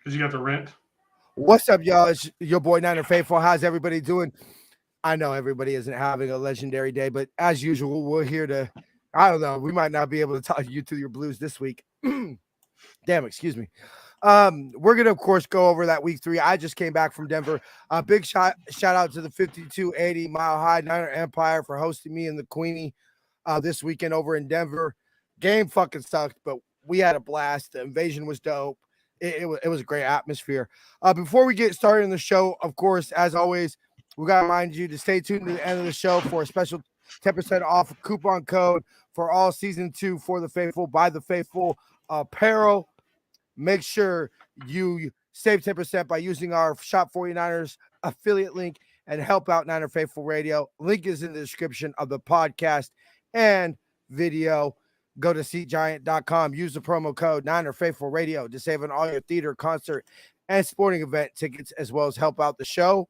because you got the rent. What's up, y'all? It's your boy Niner Faithful. How's everybody doing? I know everybody isn't having a legendary day, but as usual, we're here to, I don't know, we might not be able to talk you through your blues this week. Damn, excuse me. We're gonna, of course, go over that week 3. I just came back from Denver. Big shout out to the 5280 Mile High Niner Empire for hosting me and the Queenie this weekend over in Denver. Game fucking sucked, but we had a blast. The invasion was dope. It was a great atmosphere. Before we get started in the show, of course, as always, we got to remind you to stay tuned to the end of the show for a special 10% off coupon code for all season 2 for the faithful by the faithful apparel. Make sure you save 10% by using our Shop 49ers affiliate link and help out Niner Faithful Radio. Link is in the description of the podcast and video. Go to SeatGiant.com. Use the promo code Niner Faithful Radio to save on all your theater, concert, and sporting event tickets, as well as help out the show.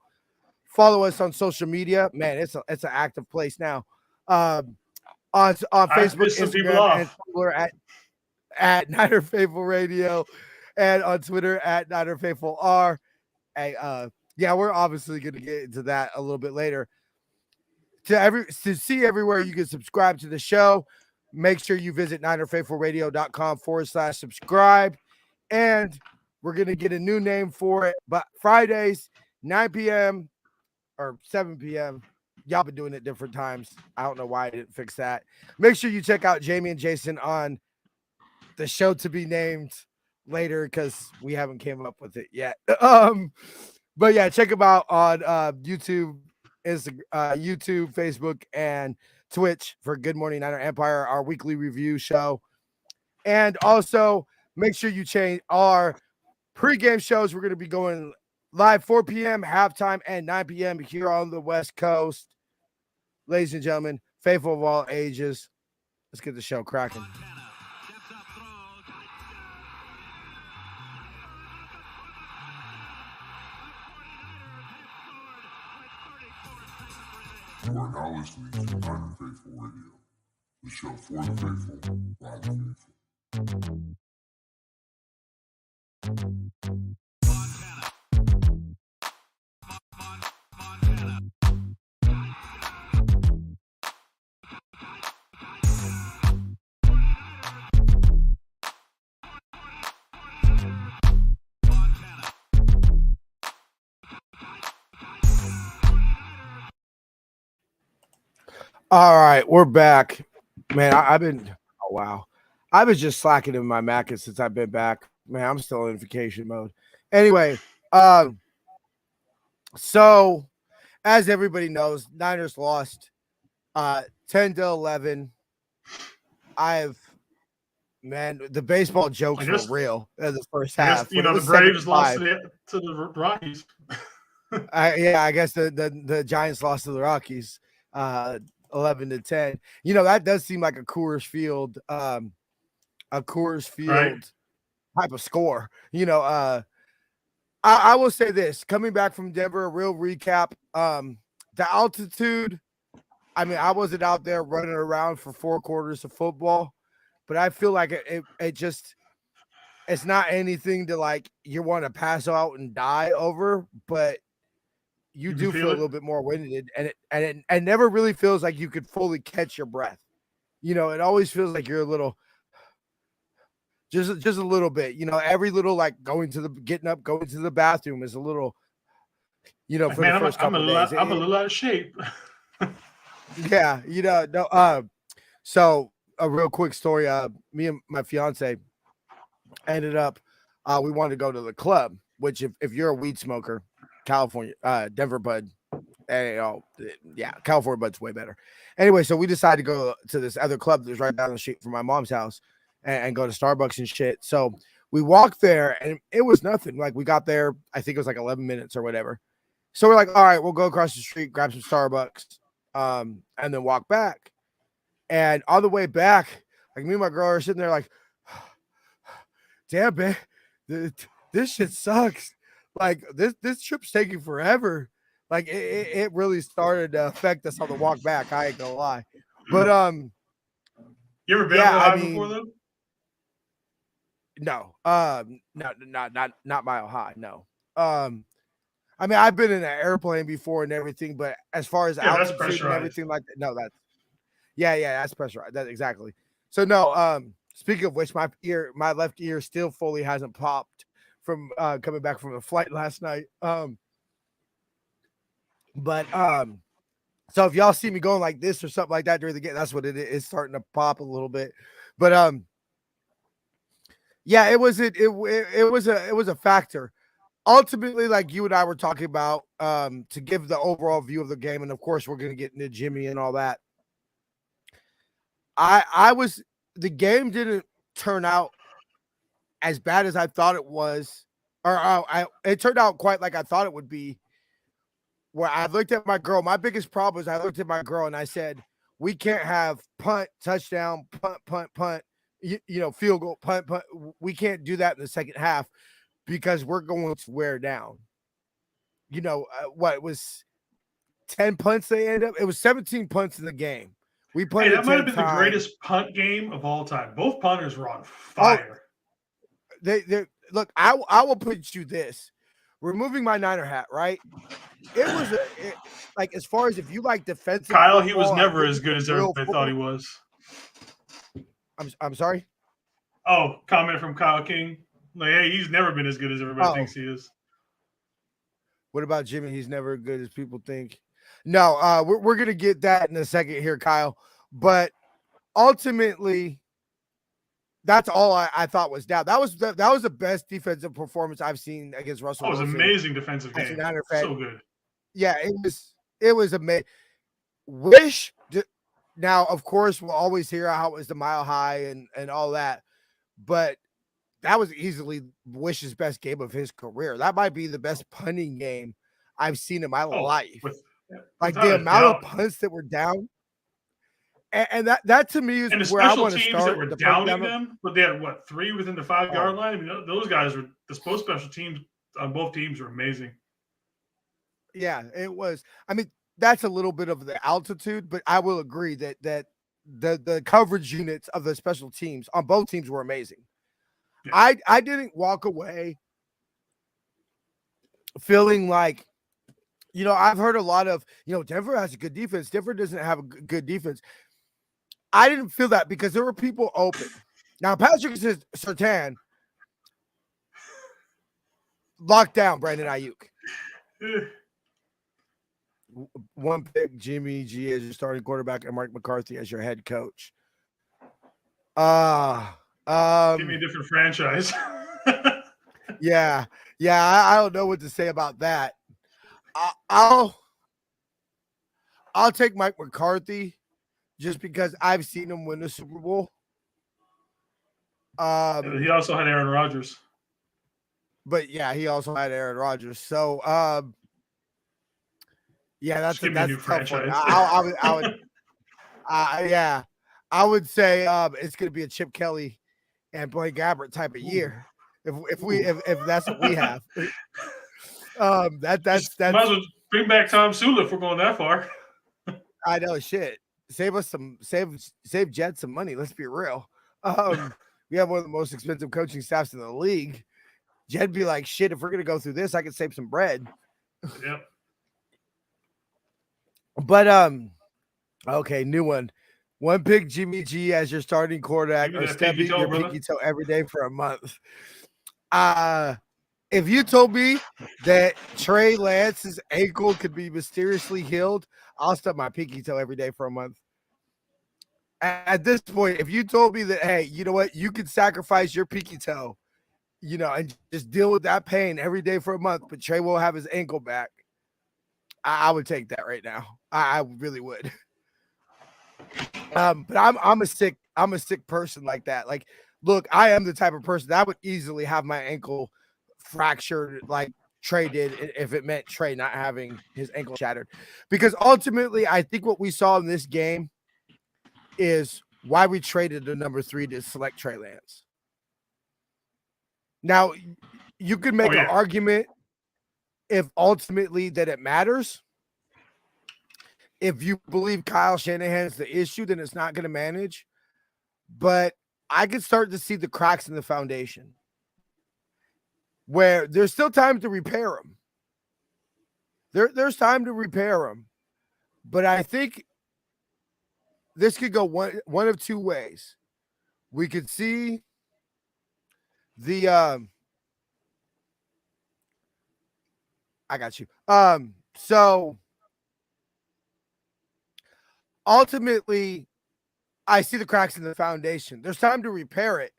Follow us on social media. Man, it's an active place now. On Facebook, Instagram, and Tumblr at Niner Faithful Radio, and on Twitter at Niner Faithful R. Hey, yeah, we're obviously going to get into that a little bit later. To see everywhere you can subscribe to the show, make sure you visit NinerFaithfulRadio.com/subscribe. And we're going to get a new name for it. But Fridays, 9 p.m. or 7 p.m. Y'all been doing it different times. I don't know why I didn't fix that. Make sure you check out Jamie and Jason on the show to be named later because we haven't came up with it yet. But yeah, check them out on YouTube, YouTube, Facebook, and Twitch for Good Morning Niner Empire, our weekly review show. And also make sure you change our pregame shows. We're going to be going live 4 p.m., halftime, and 9 p.m. here on the West Coast. Ladies and gentlemen, faithful of all ages, let's get the show cracking. You are now listening to Niner Faithful Radio, the show for the faithful, by the faithful. All right, we're back. Man, I've been just slacking in my Mac since I've been back. Man, I'm still in vacation mode. Anyway, so as everybody knows, Niners lost 10-11. The baseball jokes were real in the first half. The Braves lost to the Rockies. I guess the Giants lost to the Rockies 11-10. That does seem like a Coors Field right. type of score. I will say this, coming back from Denver, a real recap. The altitude, I mean, I wasn't out there running around for 4 quarters of football, but I feel like it's not anything to like you want to pass out and die over, but you do feel a little bit more winded, and it never really feels like you could fully catch your breath. It always feels like you're a little, just a little bit. Every little like getting up, going to the bathroom is a little, for the first couple of days. I'm a little out of shape. Yeah, no. So a real quick story. Me and my fiance ended up, we wanted to go to the club, which if you're a weed smoker, California, Denver bud, California bud's way better. Anyway, so we decided to go to this other club that was right down the street from my mom's house and go to Starbucks and shit. So we walked there and it was nothing. Like we got there, I think it was like 11 minutes or whatever. So we're like, all right, we'll go across the street, grab some Starbucks, and then walk back. And on the way back, like me and my girl are sitting there like, damn, man, this shit sucks. Like this trip's taking forever. Like it really started to affect us on the walk back. I ain't gonna lie. But you ever been before though? No, not Mile High. No. I mean, I've been in an airplane before and everything, but as far as Yeah, that's altitude and pressurized. everything like that, no, that's that's pressurized. That exactly. So no, speaking of which, my left ear still fully hasn't popped from coming back from a flight last night. But so if y'all see me going like this or something like that during the game, that's what it is. It's starting to pop a little bit. But yeah, it was a factor. Ultimately, like you and I were talking about, to give the overall view of the game, and of course we're gonna get into Jimmy and all that. The game didn't turn out as bad as I thought it was, or it turned out quite like I thought it would be. Where I looked at my girl, my biggest problem is I looked at my girl and I said, we can't have punt, touchdown, punt, field goal, punt. We can't do that in the second half because we're going to wear down. What it was 10 punts they ended up. It was 17 punts in the game. We played that might have been the greatest punt game of all time. Both punters were on fire. They look. I will put you this. Removing my Niner hat, right? It was like as far as if you like defensive. Kyle, football, he was never as good as everybody thought he was. I'm sorry. Oh, comment from Kyle King. Like, hey, he's never been as good as everybody thinks he is. What about Jimmy? He's never as good as people think. No, we're gonna get that in a second here, Kyle. But ultimately, that's all I thought was down. That was the best defensive performance I've seen against Russell. It was Wilson. Amazing defensive game. So good. Yeah, it was amazing. Now, of course, we'll always hear how it was the Mile High and all that, but that was easily Wish's best game of his career. That might be the best punting game I've seen in my life. Like the amount of punts that were down. And that to me is where I want to start. That were downing them, but they had 3 within the 5-yard line. I mean, those guys were both special teams on both teams were amazing. Yeah, it was. I mean, that's a little bit of the altitude, but I will agree that the coverage units of the special teams on both teams were amazing. Yeah. I didn't walk away feeling like, I've heard a lot of, Denver has a good defense. Denver doesn't have a good defense. I didn't feel that because there were people open. Now, Patrick Surtain locked down Brandon Ayuk. One pick, Jimmy G as your starting quarterback, and Mike McCarthy as your head coach. Give me a different franchise. Yeah. I don't know what to say about that. I'll take Mike McCarthy just because I've seen him win the Super Bowl. He also had Aaron Rodgers. But yeah, he also had Aaron Rodgers. So that's a tough one. I would say it's going to be a Chip Kelly and Blaine Gabbert type of year if that's what we have. That's might as well bring back Tom Sula if we're going that far. I know, shit. Save Jets some money. Let's be real. We have one of the most expensive coaching staffs in the league. Jed'd be like, shit, if we're gonna go through this, I could save some bread. Yep. But okay, new one. One pick Jimmy G as your starting quarterback or stepping your pinky toe every day for a month. If you told me that Trey Lance's ankle could be mysteriously healed, I'll stub my pinky toe every day for a month. At this point, if you told me that, hey, you know what, you could sacrifice your pinky toe, and just deal with that pain every day for a month, but Trey will have his ankle back, I would take that right now. I really would. But I'm a sick person like that. Like, look, I am the type of person that would easily have my ankle fractured like Trey did if it meant Trey not having his ankle shattered. Because ultimately, I think what we saw in this game is why we traded the number 3 to select Trey Lance. Now, you could make an argument if ultimately that it matters. If you believe Kyle Shanahan's the issue, then it's not going to manage. But I could start to see the cracks in the foundation where there's still time to repair them. There's time to repair them. But I think this could go one of two ways. We could see the I got you. So ultimately, I see the cracks in the foundation. There's time to repair it,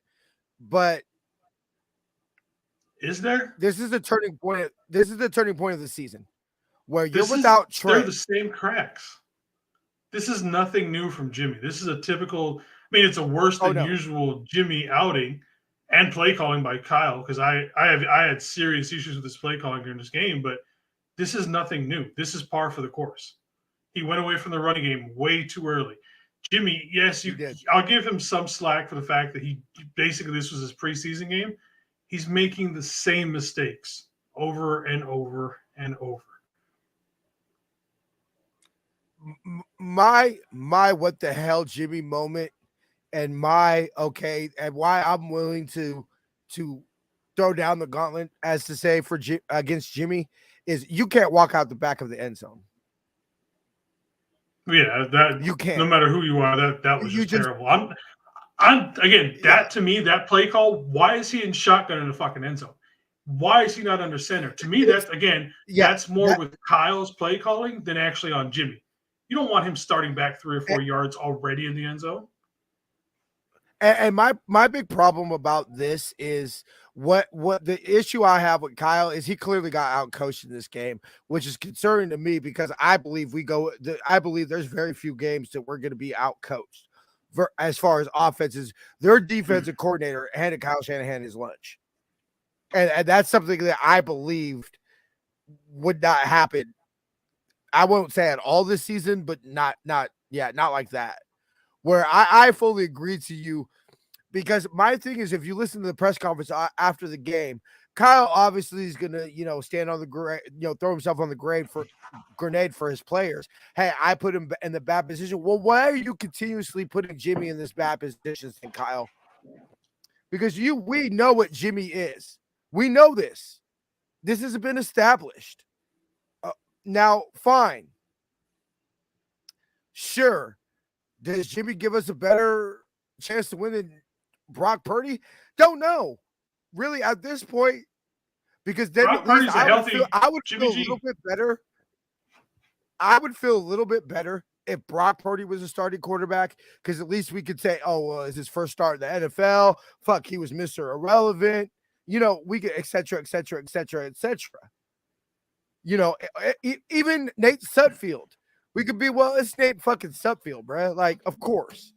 but Is there? this is the turning point. This is the turning point of the season where you're This is- without They're Trey. the same cracks. This is nothing new from Jimmy. This is a typical. I mean, it's a worse than usual Jimmy outing and play calling by Kyle because I had serious issues with his play calling during this game, but this is nothing new. This is par for the course. He went away from the running game way too early. Jimmy, yes, I'll give him some slack for the fact that he basically this was his preseason game. He's making the same mistakes over and over and over. My what the hell Jimmy moment and my okay and why I'm willing to throw down the gauntlet as to say for against Jimmy is you can't walk out the back of the end zone. Yeah, that you can't. No matter who you are, that was just terrible. I'm again that to me that play call. Why is he in shotgun in the fucking end zone? Why is he not under center? To me, that's again that's more with Kyle's play calling than actually on Jimmy. You don't want him starting back 3 or 4 yards already in the end zone. And my big problem about this is what the issue I have with Kyle is he clearly got out coached in this game, which is concerning to me because I believe there's very few games that we're going to be out coached as far as offenses. Their defensive coordinator handed Kyle Shanahan his lunch, and that's something that I believed would not happen. I won't say at all this season, but not like that. Where I fully agree to you, because my thing is, if you listen to the press conference after the game, Kyle obviously is gonna, stand on the throw himself on the grenade for his players. Hey, I put him in the bad position. Well, why are you continuously putting Jimmy in this bad position, Kyle? Because we know what Jimmy is. We know this. This has been established. Now, fine. Sure. Does Jimmy give us a better chance to win than Brock Purdy? Don't know. Really, at this point, because then Brock Purdy's I would feel a little bit better. I would feel a little bit better if Brock Purdy was a starting quarterback, because at least we could say, oh, well, it's his first start in the NFL. Fuck, he was Mr. Irrelevant. We could et cetera, et cetera, et cetera, et cetera. Even Nate Sudfeld. We could be, well, it's Nate fucking Sudfeld, bro. Like, of course,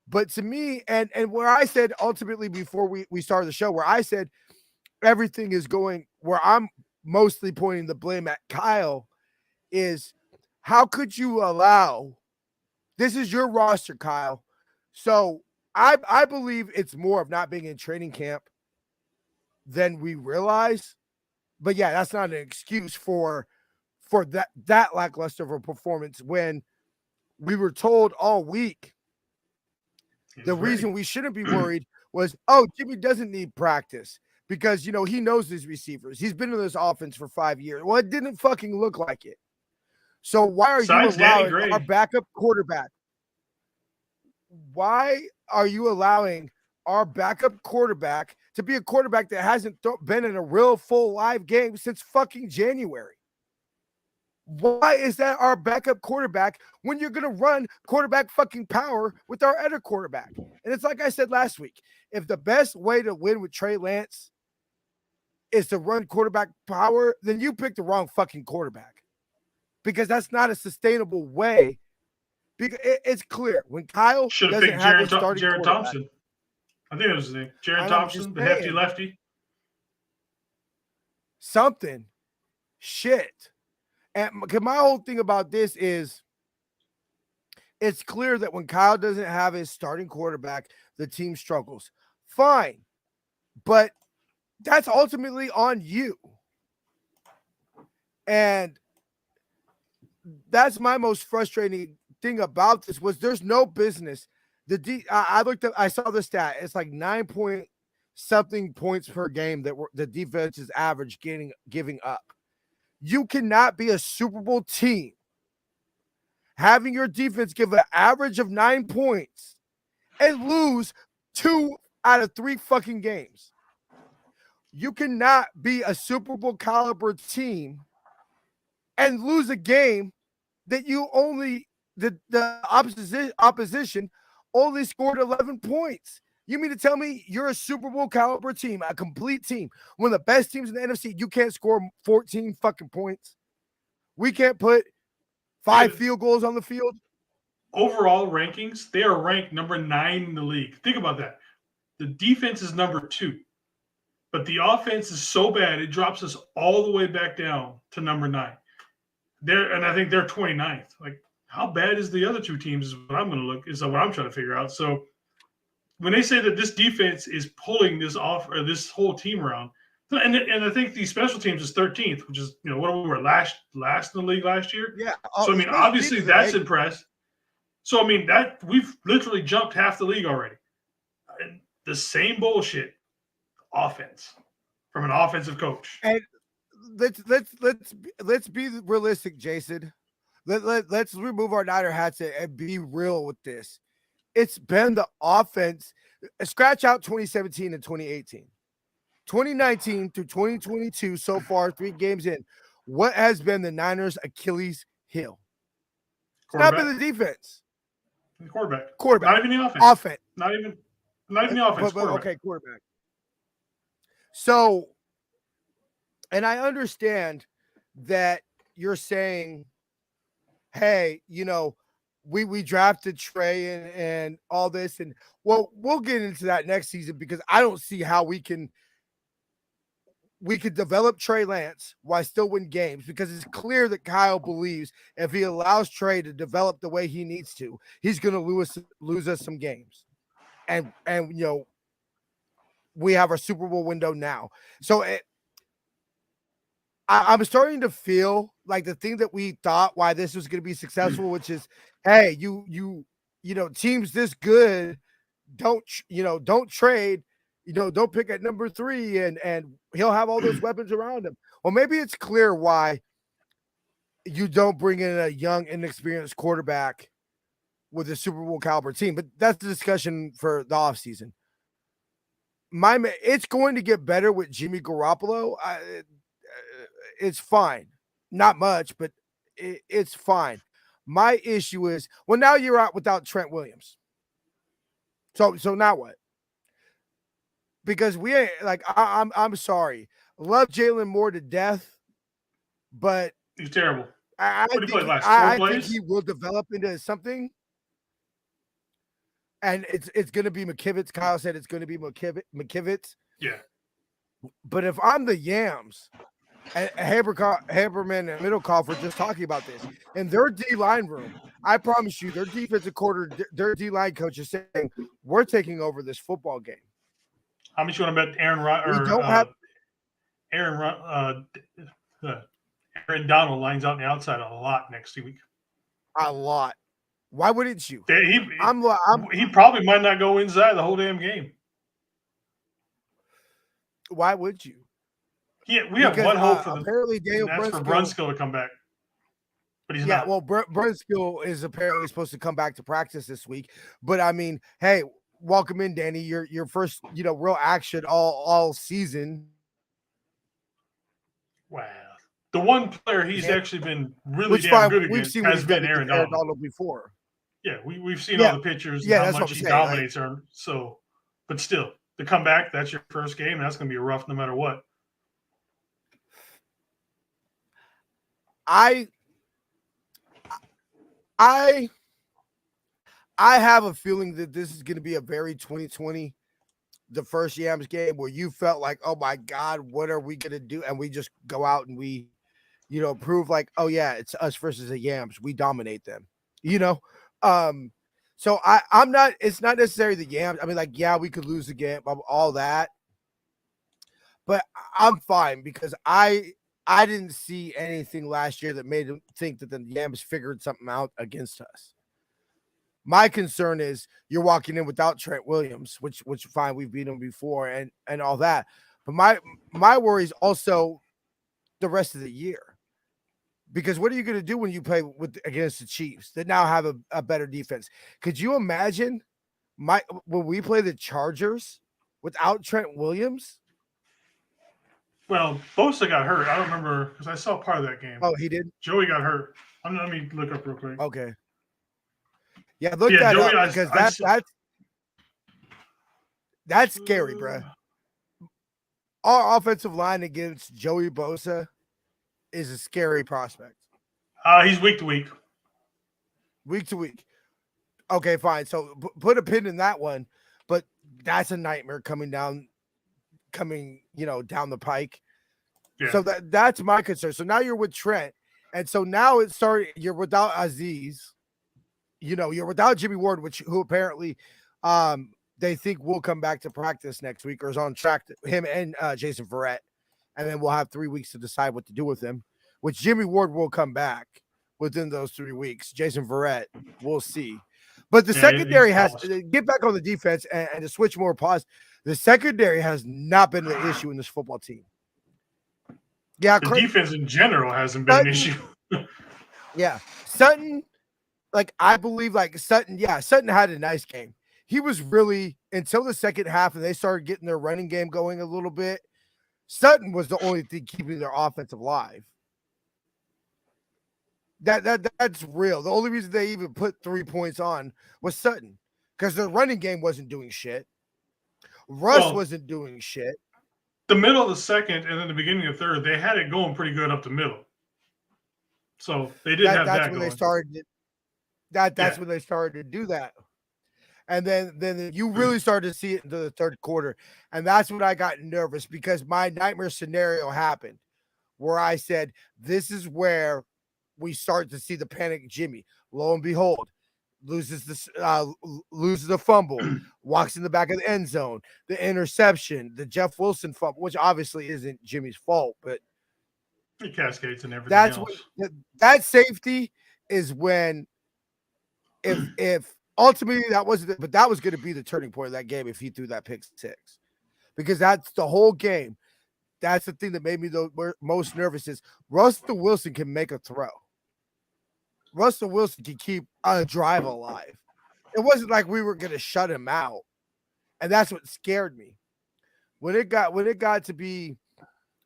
But to me, and where I said ultimately before we started the show, where I said everything is going, where I'm mostly pointing the blame at Kyle, is how could you allow, this is your roster, Kyle. So I believe it's more of not being in training camp than we realize. But yeah, that's not an excuse for that lackluster of a performance when we were told all week the reason we shouldn't be worried was, oh, Jimmy doesn't need practice because, he knows his receivers. He's been in this offense for 5 years. Well, it didn't fucking look like it. So why are you allowing our backup quarterback? Why are you allowing our backup quarterback to be a quarterback that hasn't been in a real full live game since fucking January? Why is that our backup quarterback when you're going to run quarterback fucking power with our other quarterback? And it's like I said last week, if the best way to win with Trey Lance is to run quarterback power, then you picked the wrong fucking quarterback, because that's not a sustainable way. Because it's clear when Kyle should have picked Jared Thompson. I think it was his name. Jared Thompson, the hefty lefty. Something. Shit. And my whole thing about this is it's clear that when Kyle doesn't have his starting quarterback, the team struggles. Fine. But that's ultimately on you. And that's my most frustrating thing about this was there's no business I looked up, I saw the stat. It's like 9 point something points per game that the defense is average giving up. You cannot be a Super Bowl team having your defense give an average of 9 points and lose 2 out of 3 fucking games. You cannot be a Super Bowl caliber team and lose a game that you only the opposition only scored 11 points. You mean to tell me you're a Super Bowl caliber team, a complete team, one of the best teams in the NFC, you can't score 14 fucking points? We can't put 5 field goals on the field? Overall rankings, they are ranked number 9 in the league. Think about that. The defense is number 2, but the offense is so bad it drops us all the way back down to number 9. And I think they're 29th. Like, how bad is the other 2 teams? Is what I'm going to look. Is what I'm trying to figure out. So when they say that this defense is pulling this off or this whole team around, and I think the special teams is 13th, which is what we were last in the league last year. Yeah. So I mean, obviously that's impressed. So I mean that we've literally jumped half the league already. And the same bullshit offense from an offensive coach. And let's be realistic, Jason. Let's remove our Niner hats and be real with this. It's been the offense. Scratch out 2017 and 2018. 2019 through 2022 so far, 3 games in. What has been the Niners' Achilles heel? It's not been the defense. The quarterback. Not even the offense. Not even the offense. Okay, quarterback. So, and I understand that you're saying, hey, we drafted Trey and all this, and well, we'll get into that next season because I don't see how we could develop Trey Lance while still win games, because it's clear that Kyle believes if he allows Trey to develop the way he needs to, he's going to lose us some games. And we have our Super Bowl window now. So I'm starting to feel like the thing that we thought why this was going to be successful, which is, hey, teams this good, don't trade, don't pick at number 3 and he'll have all those weapons around him. Well, maybe it's clear why you don't bring in a young, inexperienced quarterback with a Super Bowl caliber team, but that's the discussion for the offseason. It's going to get better with Jimmy Garoppolo. It's fine. Not much, but it's fine. My issue is, well, now you're out without Trent Williams. So now what? Because we ain't I'm sorry. Love Jalen Moore to death, but he's terrible. I think he will develop into something. And it's going to be McKivitz. Kyle said it's going to be McKivitz. Yeah. But if I'm the Yams, and Haberman and Middlecoff were just talking about this, in their D-line room, I promise you, their defensive their D-line coach is saying, we're taking over this football game. How much you want to bet Aaron Donald lines out on the outside a lot next week? A lot. Why wouldn't you? He probably might not go inside the whole damn game. Why would you? Yeah, we have one hope for apparently Daniel Brunskill to come back, but he's not. Well, Brunskill is apparently supposed to come back to practice this week. But I mean, hey, welcome in, Danny. Your first, real action all season. Wow, the one player he's actually been really damn good against has been Aaron Donald before. Yeah, we've seen all the pictures and how much he dominates her. So, but still, to come back, that's your first game. That's going to be rough no matter what. I have a feeling that this is going to be a very 2020, the first Yams game, where you felt like, oh my God, what are we going to do? And we just go out and we, prove like, oh yeah, it's us versus the Yams. We dominate them, So it's not necessarily the Yams. I mean, like, yeah, we could lose the game, all that, but I'm fine because I didn't see anything last year that made him think that the Yams figured something out against us. My concern is you're walking in without Trent Williams, which fine, we've beat him before and all that. But my worry is also the rest of the year. Because what are you going to do when you play against the Chiefs that now have a better defense? Could you imagine when we play the Chargers without Trent Williams? Well, Bosa got hurt. I don't remember because I saw part of that game. Oh, he did? Joey got hurt. Let me look up real quick. Okay. Yeah, look that Joey, up because that's scary, bro. Our offensive line against Joey Bosa is a scary prospect. He's week to week. Week to week. Okay, fine. So put a pin in that one, but that's a nightmare coming down the pike. Yeah. So that's my concern. So now you're with Trent, and so now it's starting. You're without Aziz. You're without Jimmy Ward, who apparently they think will come back to practice next week or is on track. Him and Jason Verrett, and then we'll have 3 weeks to decide what to do with him. Which Jimmy Ward will come back within those 3 weeks. Jason Verrett, we'll see. But the secondary has to get back on the defense and to switch more pause. The secondary has not been the issue in this football team. Yeah, the defense in general hasn't been an issue. Yeah, Sutton, I believe, Sutton. Yeah, Sutton had a nice game. He was really until the second half, and they started getting their running game going a little bit. Sutton was the only thing keeping their offense alive. That's real. The only reason they even put 3 points on was Sutton because their running game wasn't doing shit. Russ wasn't doing shit. The middle of the second and then the beginning of the third, they had it going pretty good up the middle. So they did have that when going. They started. That's when they started to do that. And then you really started to see it into the third quarter. And that's when I got nervous because my nightmare scenario happened where I said, this is where we start to see the panic Jimmy. Lo and behold, loses the fumble, walks in the back of the end zone, the interception, the Jeff Wilson fumble, which obviously isn't Jimmy's fault, but it cascades and everything else. That safety is when if ultimately that wasn't, but that was going to be the turning point of that game if he threw that pick six, because that's the whole game. That's the thing that made me the most nervous is Russell Wilson can make a throw. Russell Wilson can keep a drive alive. It wasn't like we were going to shut him out. And that's what scared me. When it got to be,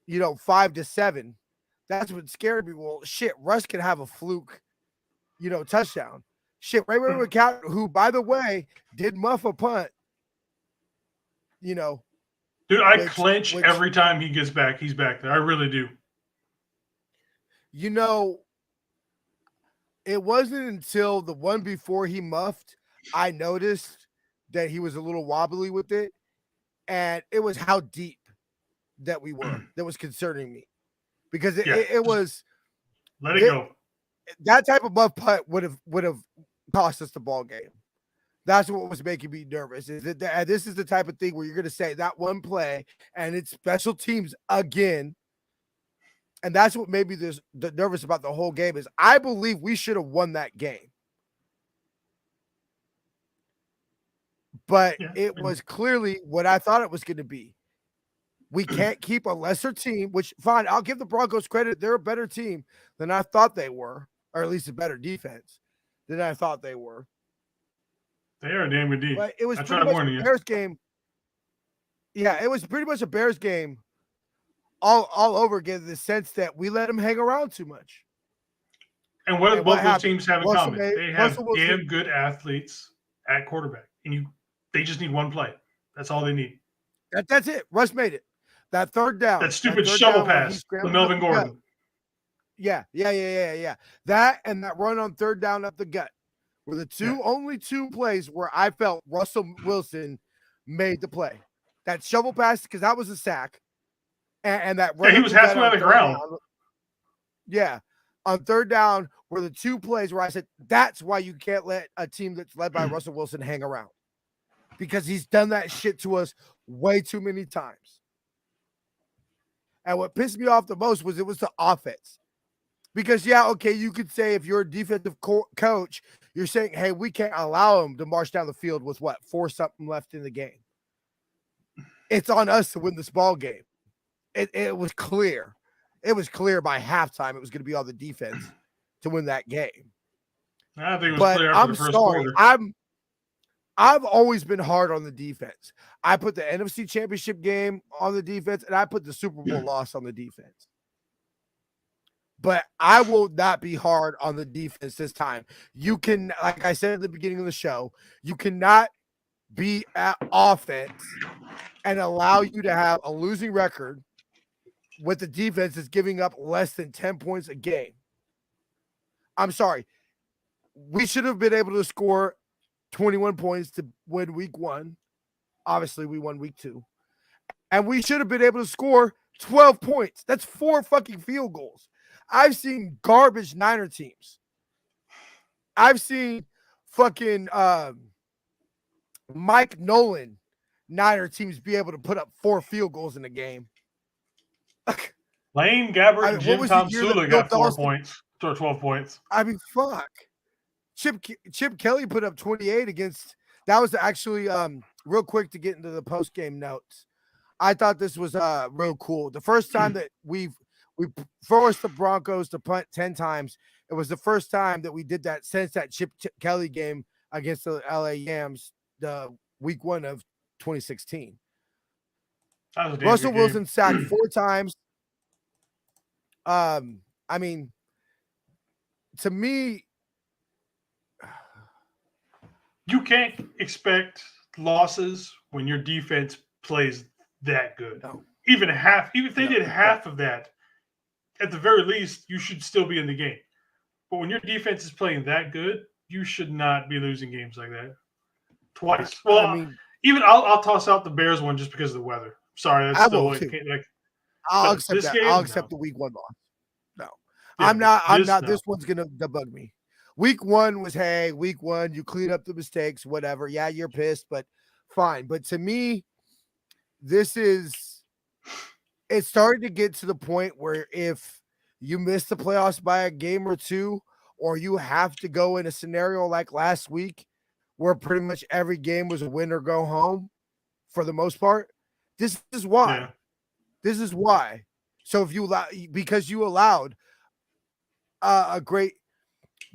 5-7, that's what scared me. Well, shit, Russ can have a fluke, touchdown. Shit, Ray McCown, who, by the way, did muff a punt, Dude, I clench every time he gets back. He's back there. I really do. It wasn't until the one before he muffed, I noticed that he was a little wobbly with it. And it was how deep that we were that was concerning me. Because it was. Let it go. That type of muff punt would have cost us the ball game. That's what was making me nervous. Is that this is the type of thing where you're going to say that one play and it's special teams again. And that's what made me nervous about the whole game is I believe we should have won that game. But it was clearly what I thought it was going to be. We can't keep a lesser team, which fine, I'll give the Broncos credit. They're a better team than I thought they were, or at least a better defense than I thought they were. They are a damn good team. But it was pretty much a Bears game. Yeah, it was pretty much a Bears game all over again, in the sense that we let them hang around too much. And what both those teams have in common? They have damn good athletes at quarterback. And they just need one play. That's all they need. That's it. Russ made it. That third down. That stupid shovel pass to Melvin Gordon. Yeah. That and that run on third down up the gut were the only two plays where I felt Russell Wilson made the play. That shovel pass, because that was a sack. And that run. Yeah, he was halfway on the ground. Yeah. On third down were the two plays where I said, that's why you can't let a team that's led by Russell Wilson hang around. Because he's done that shit to us way too many times. And what pissed me off the most was it was the offense. Because, you could say if you're a defensive coach, You're saying, hey, we can't allow him to march down the field with what, 4-something left in the game. It's on us to win this ball game. It was clear. It was clear by halftime it was going to be all the defense to win that game. I think it was clear after the first quarter. I've always been hard on the defense. I put the NFC Championship game on the defense, and I put the Super Bowl loss on the defense. But I will not be hard on the defense this time. You can, like I said at the beginning of the show, you cannot be at offense and allow you to have a losing record with the defense is giving up less than 10 points a game. I'm sorry. We should have been able to score 21 points to win week 1. Obviously, we won week 2. And we should have been able to score 12 points. That's 4 fucking field goals. I've seen garbage Niner teams. I've seen fucking Mike Nolan Niner teams be able to put up 4 field goals in a game. Lane Gabbert and Jim Tom Sula got 4 points or 12 points. I mean, fuck. Chip Kelly put up 28 against. That was actually real quick to get into the post game notes. I thought this was real cool. The first time that we forced the Broncos to punt 10 times. It was the first time that we did that since that Chip Kelly game against the LA Yams, the week 1 of 2016. Russell Wilson sacked 4 times. I mean, to me, you can't expect losses when your defense plays that good. No. Even if they did half of that, at the very least, you should still be in the game. But when your defense is playing that good, you should not be losing games like that. Twice. Well, I mean, even I'll toss out the Bears one just because of the weather. Sorry, that's still I'll accept that. I'll accept the week 1 loss. No, yeah, I'm not. This one's gonna bug me. Week 1 was, hey, week 1, you clean up the mistakes, whatever. Yeah, you're pissed, but fine. But to me, it's starting to get to the point where if you miss the playoffs by a game or 2, or you have to go in a scenario like last week where pretty much every game was a win or go home for the most part, this is why. Yeah. This is why. So because you allowed a great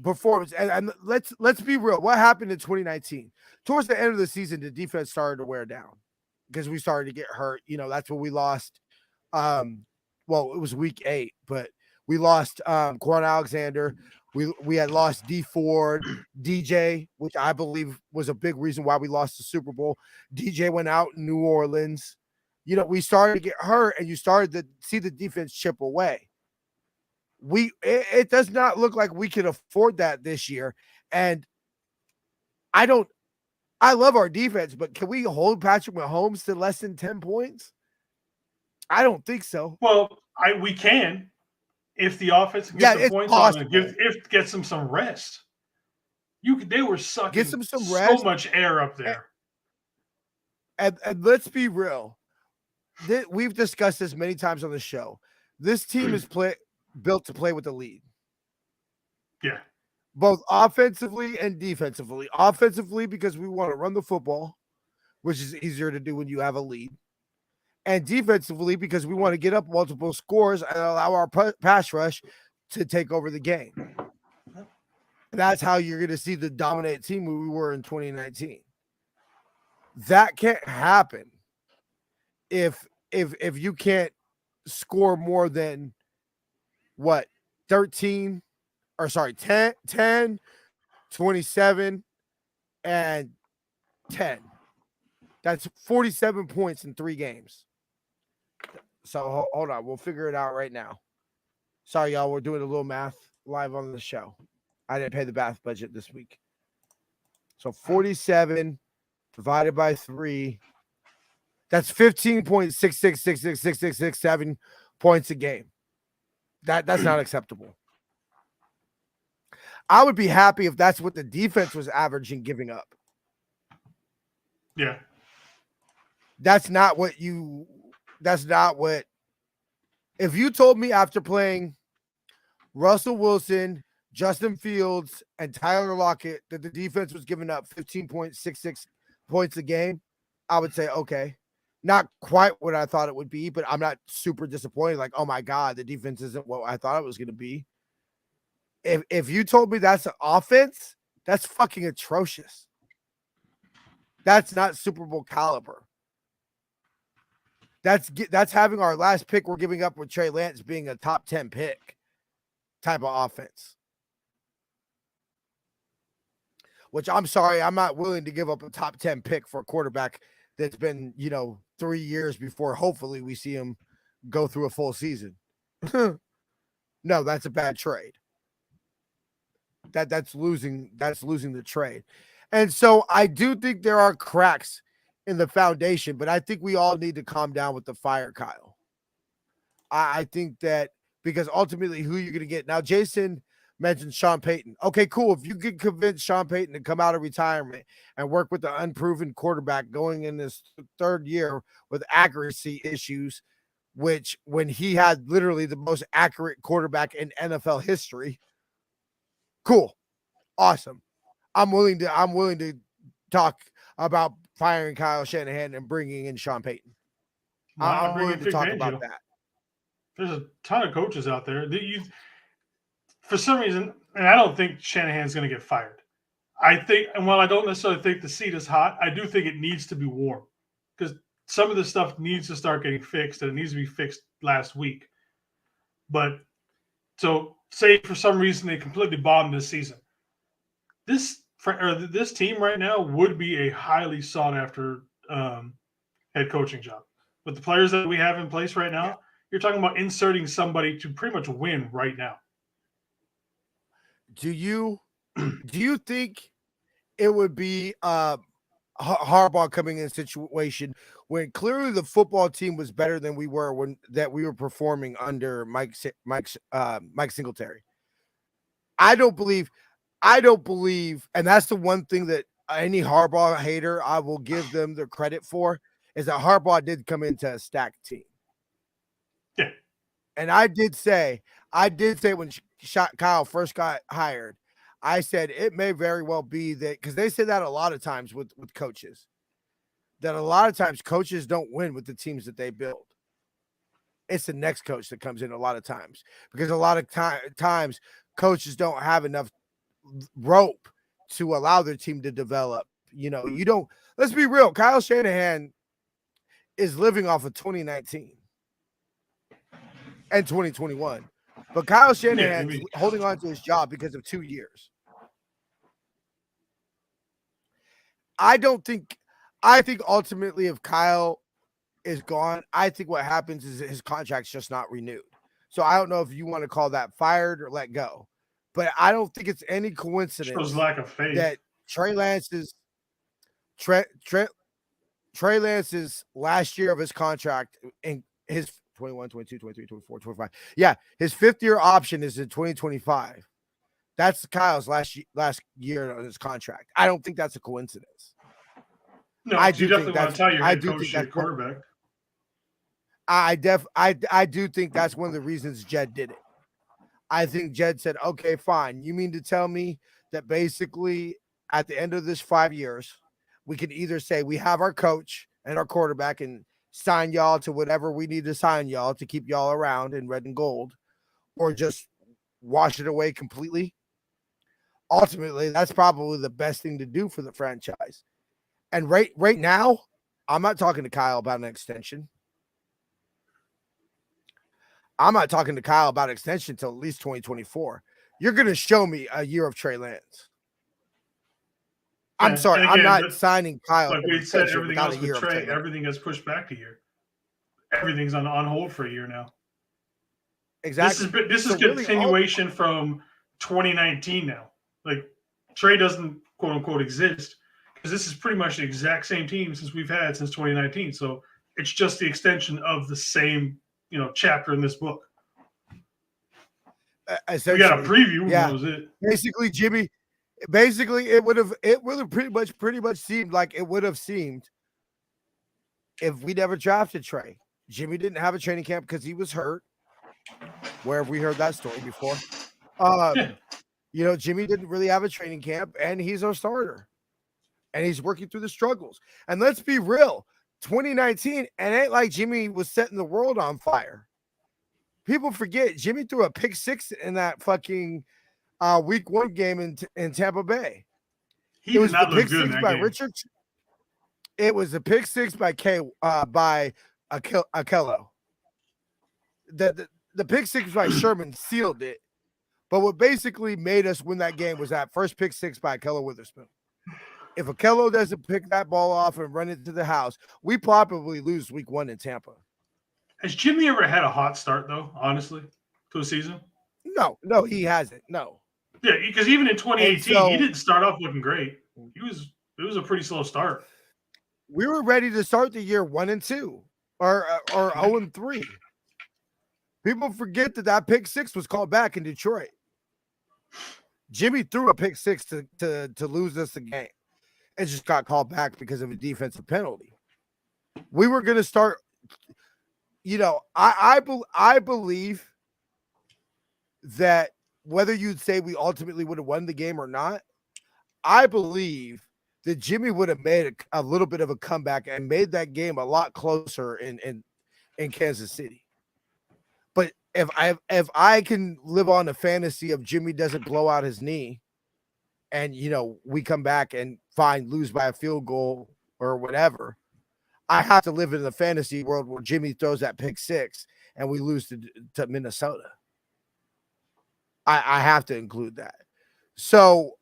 performance, and let's be real. What happened in 2019? Towards the end of the season, the defense started to wear down because we started to get hurt. You know, that's when we lost. Well, it was week 8, but we lost Quan Alexander. We had lost D Ford, DJ, which I believe was a big reason why we lost the Super Bowl. DJ went out in New Orleans. You know, we started to get hurt, and you started to see the defense chip away. It does not look like we can afford that this year. And I love our defense, but can we hold Patrick Mahomes to less than 10 points? I don't think so. Well, we can if the offense gets the points possible. On and gets them some rest. They were sucking so much air up there. And let's be real. We've discussed this many times on the show. This team is built to play with the lead. Yeah. Both offensively and defensively. Offensively, because we want to run the football, which is easier to do when you have a lead. And defensively, because we want to get up multiple scores and allow our pass rush to take over the game. That's how you're going to see the dominant team we were in 2019. That can't happen if you can't score more than what 10, 27 and 10. That's 47 points in 3 games. So hold on, we'll figure it out right now. Sorry, y'all, we're doing a little math live on the show. I didn't pay the bath budget this week. So 47 divided by 3. That's 15.66666667 points a game. That's not acceptable. I would be happy if that's what the defense was averaging giving up. Yeah. That's not what if you told me after playing Russell Wilson, Justin Fields and Tyler Lockett, that the defense was giving up 15.66 points a game, I would say, okay. Not quite what I thought it would be, but I'm not super disappointed. Like, oh my God, the defense isn't what I thought it was going to be. If you told me that's an offense, that's fucking atrocious. That's not Super Bowl caliber. That's having our last pick we're giving up with Trey Lance being a top 10 pick type of offense. Which I'm sorry, I'm not willing to give up a top 10 pick for a quarterback that's been, 3 years before hopefully we see him go through a full season. No, that's a bad trade. That's losing the trade. And so I do think there are cracks in the foundation, but I think we all need to calm down with the fire, Kyle. I think that because ultimately who you're going to get. Now, Jason mentioned Sean Payton. Okay, cool. If you can convince Sean Payton to come out of retirement and work with the unproven quarterback going in his third year with accuracy issues, which when he had literally the most accurate quarterback in NFL history, cool. Awesome. I'm willing to talk about firing Kyle Shanahan and bringing in Sean Payton. I'm willing to talk about that. There's a ton of coaches out there that for some reason, and I don't think Shanahan's going to get fired. I think, and while I don't necessarily think the seat is hot, I do think it needs to be warm because some of the stuff needs to start getting fixed, and it needs to be fixed last week. But so, say for some reason they completely bombed this season, this team right now would be a highly sought after head coaching job with the players that we have in place right now. You're talking about inserting somebody to pretty much win right now. Do you think it would be Harbaugh coming in a situation when clearly the football team was better than we were when we were performing under Mike Singletary? I don't believe, and that's the one thing that any Harbaugh hater, I will give them the credit for, is that Harbaugh did come into a stacked team. Yeah. And I did say when Kyle first got hired, I said it may very well be that, because they say that a lot of times with coaches, that a lot of times coaches don't win with the teams that they build. It's the next coach that comes in a lot of times, because a lot of times coaches don't have enough rope to allow their team to develop. Let's be real. Kyle Shanahan is living off of 2019 and 2021. But Kyle Shanahan's holding on to his job because of 2 years. I think ultimately if Kyle is gone, I think what happens is his contract's just not renewed. So I don't know if you want to call that fired or let go. But I don't think it's any coincidence shows lack of faith that Trey Lance's last year of his contract in his 21, 22, 23, 24, 25. Yeah, his 5th year option is in 2025. That's Kyle's last year of his contract. I don't think that's a coincidence. No, you definitely want to tell your head coach your quarterback. I do think that's one of the reasons Jed did it. I think Jed said, okay, fine. You mean to tell me that basically at the end of this 5 years, we can either say we have our coach and our quarterback and sign y'all to whatever we need to sign y'all to keep y'all around in red and gold, or just wash it away completely? Ultimately, that's probably the best thing to do for the franchise. And right now, I'm not talking to Kyle about an extension. I'm not talking to Kyle about extension until at least 2024. You're going to show me a year of Trey Lance. I'm sorry. Again, I'm not signing Kyle. Like we said, everything else with Trey, everything gets pushed back a year. Everything's on hold for a year now. Exactly. This is continuation from 2019 now. Like Trey doesn't quote unquote exist because this is pretty much the exact same team since we've had since 2019. So it's just the extension of the same chapter in this book. We got a preview. Yeah. That was it. Basically, Jimmy. Basically, it would have pretty much seemed like it would have seemed if we never drafted Trey. Jimmy didn't have a training camp because he was hurt. Where have we heard that story before? You know, Jimmy didn't really have a training camp, and he's our starter. And he's working through the struggles. And let's be real, 2019, it ain't like Jimmy was setting the world on fire. People forget Jimmy threw a pick six in that fucking week 1 game in Tampa Bay. He did not look good in that game. Richard. It was a pick six by Akello. The pick six by Sherman sealed it. But what basically made us win that game was that first pick six by Akello Witherspoon. If Akello doesn't pick that ball off and run it to the house, we probably lose week 1 in Tampa. Has Jimmy ever had a hot start, though, honestly, to a season? No, he hasn't. No. Yeah, because even in 2018, he didn't start off looking great. It was a pretty slow start. We were ready to start the year 1-2 or 0-3. People forget that pick six was called back in Detroit. Jimmy threw a pick six to lose us the game. It just got called back because of a defensive penalty. We were going to start, you know, I believe that whether you'd say we ultimately would have won the game or not, I believe that Jimmy would have made a little bit of a comeback and made that game a lot closer in Kansas City. But if I can live on a fantasy of Jimmy doesn't blow out his knee, and, you know, we come back and lose by a field goal or whatever, I have to live in the fantasy world where Jimmy throws that pick six and we lose to Minnesota. I have to include that. So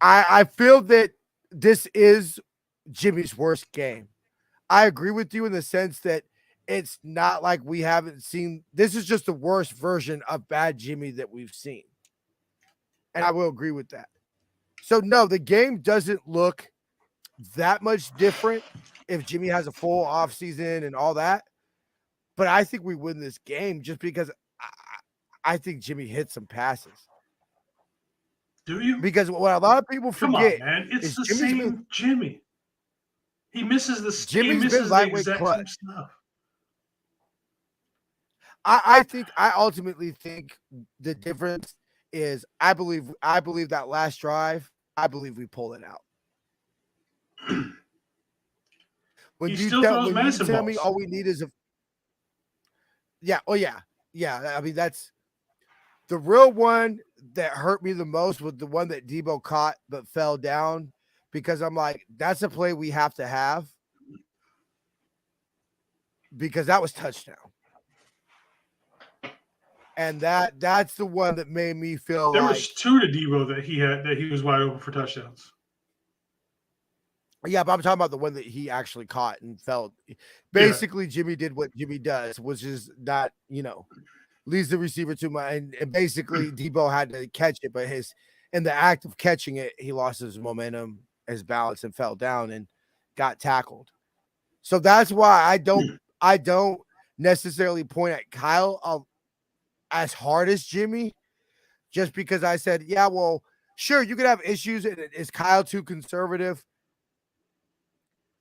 I feel that this is Jimmy's worst game. I agree with you in the sense that it's not like we haven't seen. This is just the worst version of bad Jimmy that we've seen. And I will agree with that. So, no, the game doesn't look that much different if Jimmy has a full offseason and all that. But I think we win this game just because I think Jimmy hit some passes. Do you? Because what a lot of people forget, come on, man, it's the same Jimmy. He misses the Jimmy's been lightweight clutch stuff. I ultimately think the difference is I believe that last drive, I believe we pull it out. When you tell me all we need is I mean, that's the real one that hurt me the most was the one that Debo caught but fell down, because I'm like, that's a play we have to have, because that was touchdown. And that's the one that made me feel there was two to Debo that he was wide open for touchdowns. Yeah, but I'm talking about the one that he actually caught and fell. Basically, yeah. Jimmy did what Jimmy does, which is not, leads the receiver to and basically Debo had to catch it, but in the act of catching it, he lost his momentum, his balance, and fell down and got tackled. So that's why I don't necessarily point at Kyle as hard as Jimmy, just because I said, yeah, well, sure, you could have issues. Is Kyle too conservative?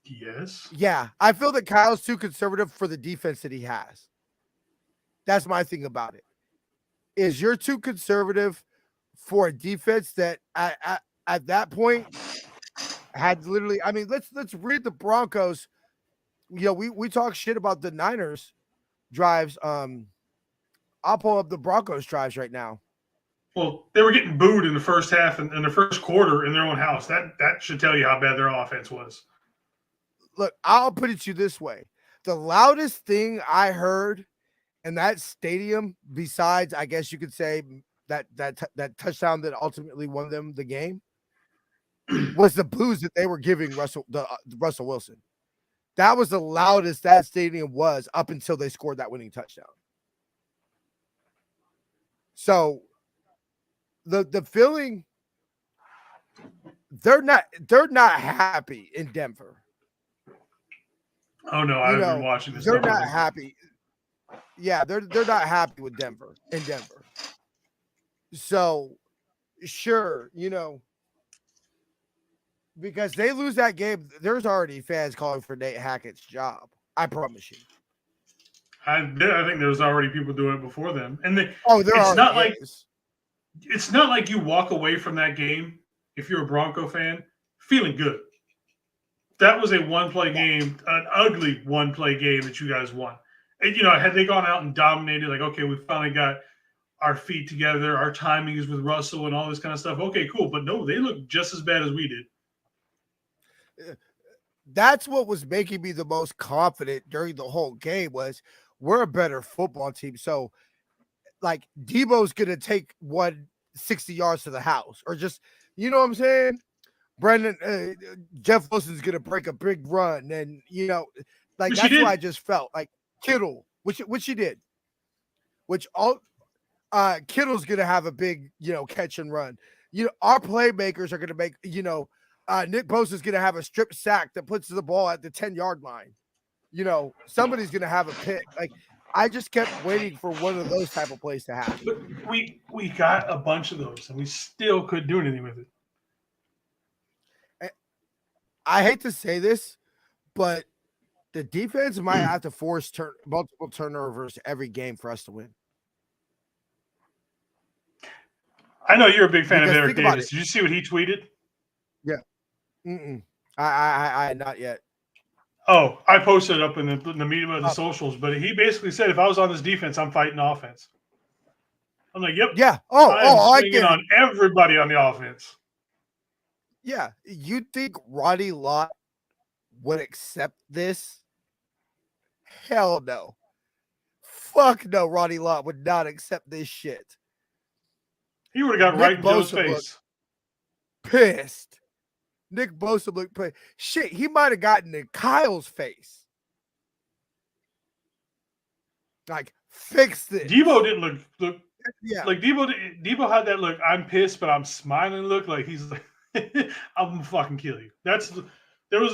Yes. Yeah, I feel that Kyle's too conservative for the defense that he has. That's my thing about it. Is you're too conservative for a defense that at that point had literally, I mean, let's read the Broncos. We talk shit about the Niners drives. I'll pull up the Broncos drives right now. Well, they were getting booed in the first half and in the first quarter in their own house. That should tell you how bad their offense was. Look, I'll put it to you this way. The loudest thing I heard in that stadium, besides, I guess you could say, that touchdown that ultimately won them the game, was the boos that they were giving Russell Wilson. That was the loudest that stadium was up until they scored that winning touchdown. So the feeling, they're not happy in Denver. Oh no, I've been watching this. They're not happy. Yeah, they're not happy with Denver. So sure, because they lose that game, there's already fans calling for Nate Hackett's job. I promise you. I think there's already people doing it before them, and there it's not already like is. it's not like you walk away from that game if you're a Bronco fan feeling good. That was a one-play game, an ugly one-play game that you guys won. And had they gone out and dominated, like, okay, we finally got our feet together, our timing is with Russell and all this kind of stuff. Okay, cool. But no, they look just as bad as we did. That's what was making me the most confident during the whole game was we're a better football team. So, like, Debo's going to take 160 yards to the house or just, you know what I'm saying? Jeff Wilson's going to break a big run. And, like, Which he that's what I did. just felt. Like, Kittle, which he did, Kittle's going to have a big, catch and run. Our playmakers are going to make, Nick Bosa's going to have a strip sack that puts the ball at the 10-yard line. Somebody's going to have a pick. Like, I just kept waiting for one of those type of plays to happen. But we got a bunch of those, and we still couldn't do anything with it. I hate to say this, but the defense might have to force multiple turnovers every game for us to win. I know you're a big fan of Eric Davis. Did you see what he tweeted? Yeah. I not yet. Oh, I posted it up in the medium of the socials, but he basically said, if I was on this defense, I'm fighting offense. I'm like, yep. Yeah. I'm swinging on everybody on the offense. Yeah. You think Ronnie Lott would accept this? Hell no. Fuck no, Ronnie Lott would not accept this shit. He would have got right in Joe's face. Pissed. Nick Bosa looked pissed. Shit, he might have gotten in Kyle's face. Like, fix this. Debo didn't look yeah. Like Debo had that look, I'm pissed, but I'm smiling look. Like he's like, I'm gonna fucking kill you. There was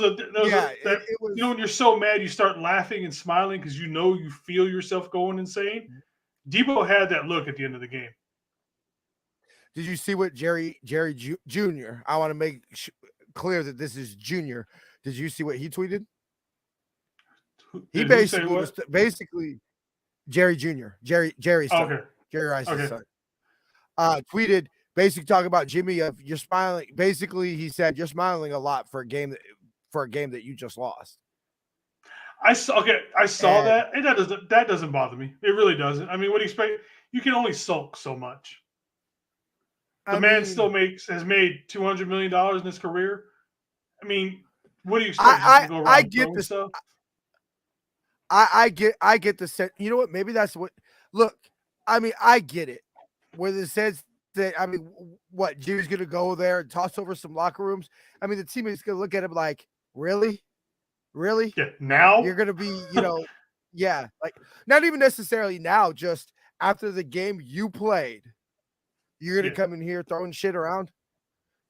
when you're so mad you start laughing and smiling because you feel yourself going insane. Debo had that look at the end of the game. Did you see what Jerry Jr.? I want to make clear that this is Junior. Did you see what he tweeted? He basically Jerry Jr. Jerry's son. Okay. Jerry Rice's son. Tweeted basically talking about Jimmy of you're smiling. Basically, he said you're smiling a lot for a game that you just lost. I saw that. And that doesn't bother me. It really doesn't. I mean, what do you expect? You can only sulk so much. The man still has made $200 million in his career. I mean, what do you expect? I get this stuff. I get the sense. You know what? Maybe that's what. Look, I mean, I get it. Where the sense that what Jimmy's going to go there and toss over some locker rooms. I mean, the team is going to look at him like, really? Yeah. Now you're going to be, yeah, like not even necessarily now. Just after the game you played. You're going to come in here throwing shit around?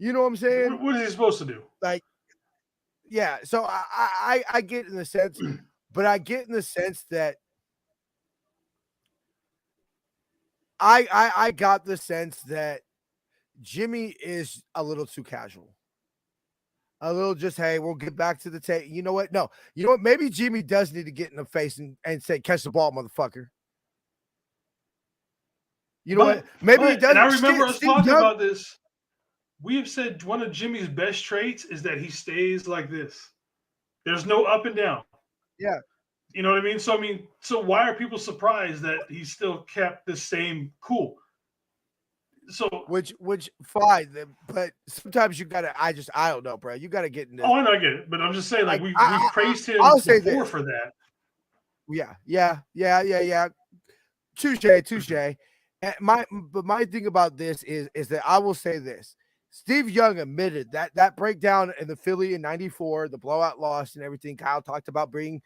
You know what I'm saying? What is he supposed to do? Like, yeah. So I get in the sense, but I get in the sense that I got the sense that Jimmy is a little too casual. A little just, hey, we'll get back to the tape. You know what? No. You know what? Maybe Jimmy does need to get in the face and say, catch the ball, motherfucker. You know what? Maybe he doesn't. And I remember us talking about this. We have said one of Jimmy's best traits is that he stays like this. There's no up and down. Yeah. You know what I mean? So why are people surprised that he still kept the same cool? So which fine, but sometimes you gotta. I don't know, bro. You gotta get in. Oh, I know, I get it, but I'm just saying, like we've praised him before for that. Yeah. Touche. And my thing about this is that I will say this. Steve Young admitted that breakdown in the Philly in '94, the blowout loss and everything. Kyle talked about being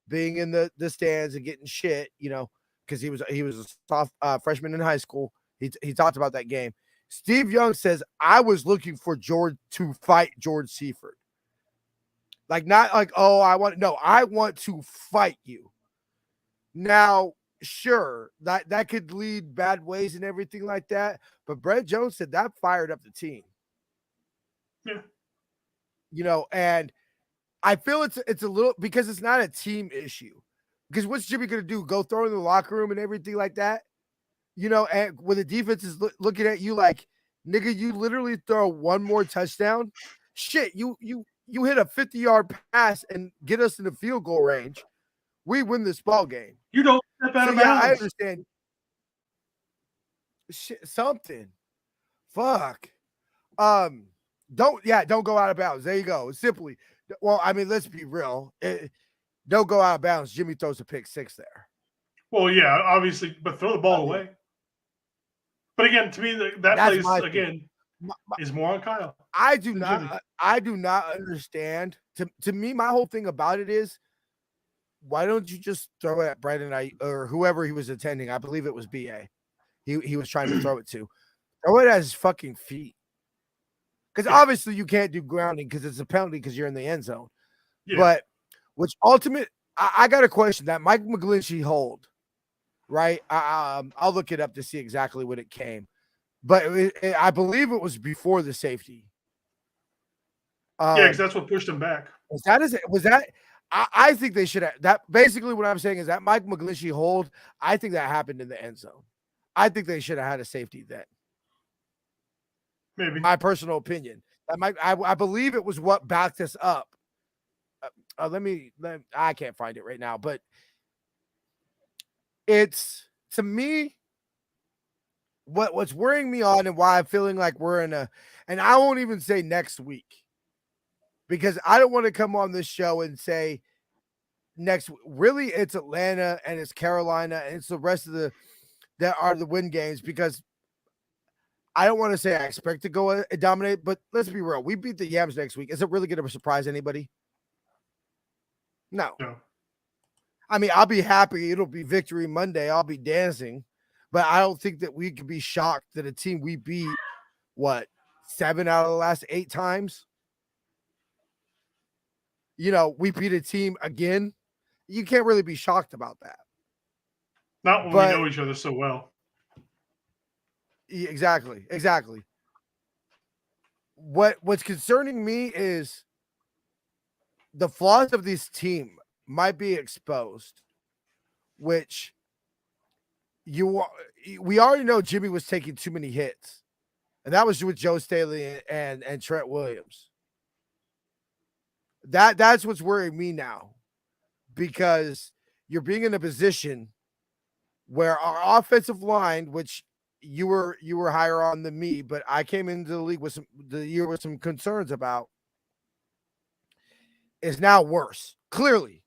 in the stands and getting shit, because he was a soft freshman in high school. He talked about that game. Steve Young says, I was looking for George to fight George Seifert. Like, not like, I want to fight you. Now, sure, that could lead bad ways and everything like that. But Brett Jones said that fired up the team. Yeah. And I feel it's a little, because it's not a team issue. Because what's Jimmy going to do? Go throw in the locker room and everything like that? And when the defense is looking at you like, nigga, you literally throw one more touchdown. Shit, you hit a 50-yard pass and get us in the field goal range. We win this ball game. You don't step out of bounds. I understand. Shit, something. Fuck. Don't go out of bounds. There you go. Simply. Well, I mean, let's be real. Don't go out of bounds. Jimmy throws a pick 6 there. Well, yeah, obviously, but throw the ball away. But again, to me, that plays again is more on Kyle. I do not understand. To me, my whole thing about it is, why don't you just throw it at Brandon or whoever he was attending? I believe it was BA. He was trying to throw it to. Throw it at his fucking feet. Because obviously you can't do grounding because it's a penalty because you're in the end zone. Yeah. But I got a question. That Mike McGlinchey hold, right? I'll look it up to see exactly what it came. But I believe it was before the safety. Yeah, because that's what pushed him back. Was that? I think they should have that. Basically, what I'm saying is that Mike McGlinchey hold. I think that happened in the end zone. I think they should have had a safety then. Maybe my personal opinion. I believe it was what backed us up. I can't find it right now, but it's to me what's worrying me on and why I'm feeling like we're in and I won't even say next week because I don't want to come on this show and say next week. Really, it's Atlanta and it's Carolina and it's the rest of that are the win games because I don't want to say I expect to go and dominate, but let's be real. We beat the Yams next week. Is it really going to surprise anybody? No. I mean, I'll be happy. It'll be Victory Monday. I'll be dancing. But I don't think that we could be shocked that a team we beat, 7 out of the last 8 times? We beat a team again. You can't really be shocked about that. Not when we know each other so well. Exactly. What's concerning me is the flaws of this team might be exposed, which we already know Jimmy was taking too many hits, and that was with Joe Staley and Trent Williams. That's what's worrying me now, because you're being in a position where our offensive line, which you were higher on than me, but I came into the league with some concerns about, is now worse. Clearly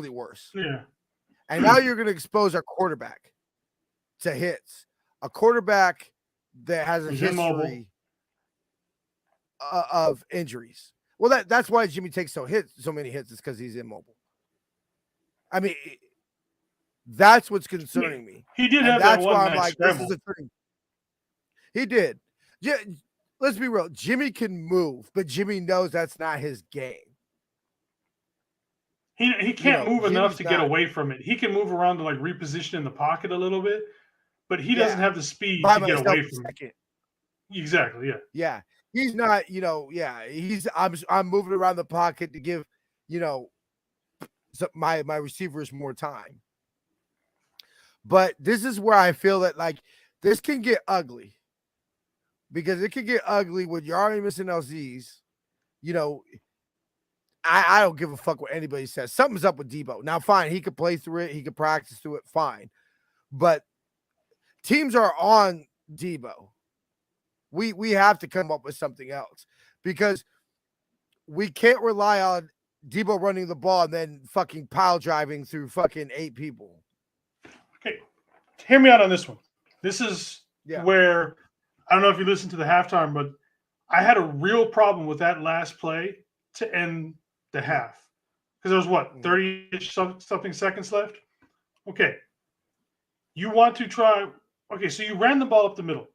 worse. Yeah. And now you're going to expose our quarterback to hits. A quarterback that has a history of injuries. Well, that's why Jimmy takes so many hits is because he's immobile. I mean, that's what's concerning me. He did have that one nice scramble. This is a thing. He did. Yeah, let's be real. Jimmy can move, but Jimmy knows that's not his game. He can't move enough to get away from it. He can move around to reposition in the pocket a little bit, but he doesn't have the speed to get away from it. Exactly. Yeah. Yeah. He's not. I'm moving around the pocket to give my receivers more time. But this is where I feel that this can get ugly, because it can get ugly when you're already missing LZs. I don't give a fuck what anybody says. Something's up with Debo. Now, fine, he could play through it. He could practice through it. Fine. But teams are on Debo. We have to come up with something else, because we can't rely on Debo running the ball and then fucking pile driving through fucking 8 people. Okay. Hear me out on this one. This is where, I don't know if you listened to the halftime, but I had a real problem with that last play to end the half, because there was 30-ish something seconds left. Okay, you want to try? Okay, so you ran the ball up the middle.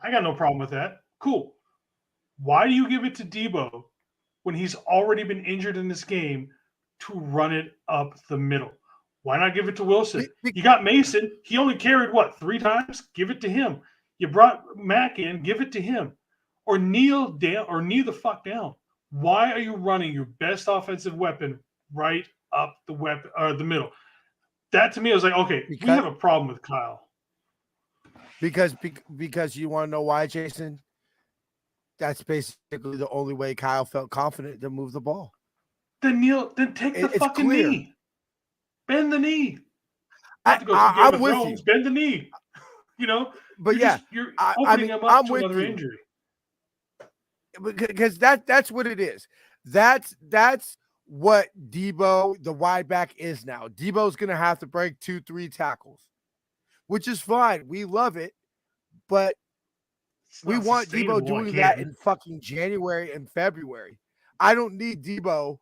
I got no problem with that. Cool. Why do you give it to Debo when he's already been injured in this game to run it up the middle? Why not give it to Wilson? You got Mason. He only carried 3 times? Give it to him. You brought Mack in. Give it to him. Or kneel down, or knee the fuck down. Why are you running your best offensive weapon right up the middle? that to me, I was like, okay, we have a problem with Kyle. Because you want to know why, Jason? That's basically the only way Kyle felt confident to move the ball. Then take the fucking clear. knee. Bend the knee. Not to go through Game of Thrones. Bend the knee. But you're opening him up to another injury. Because that's what it is. That's what Debo, the wide back, is now. Debo's going to have to break 2-3 tackles, which is fine. We love it, but we want Debo doing that in fucking January and February. I don't need Debo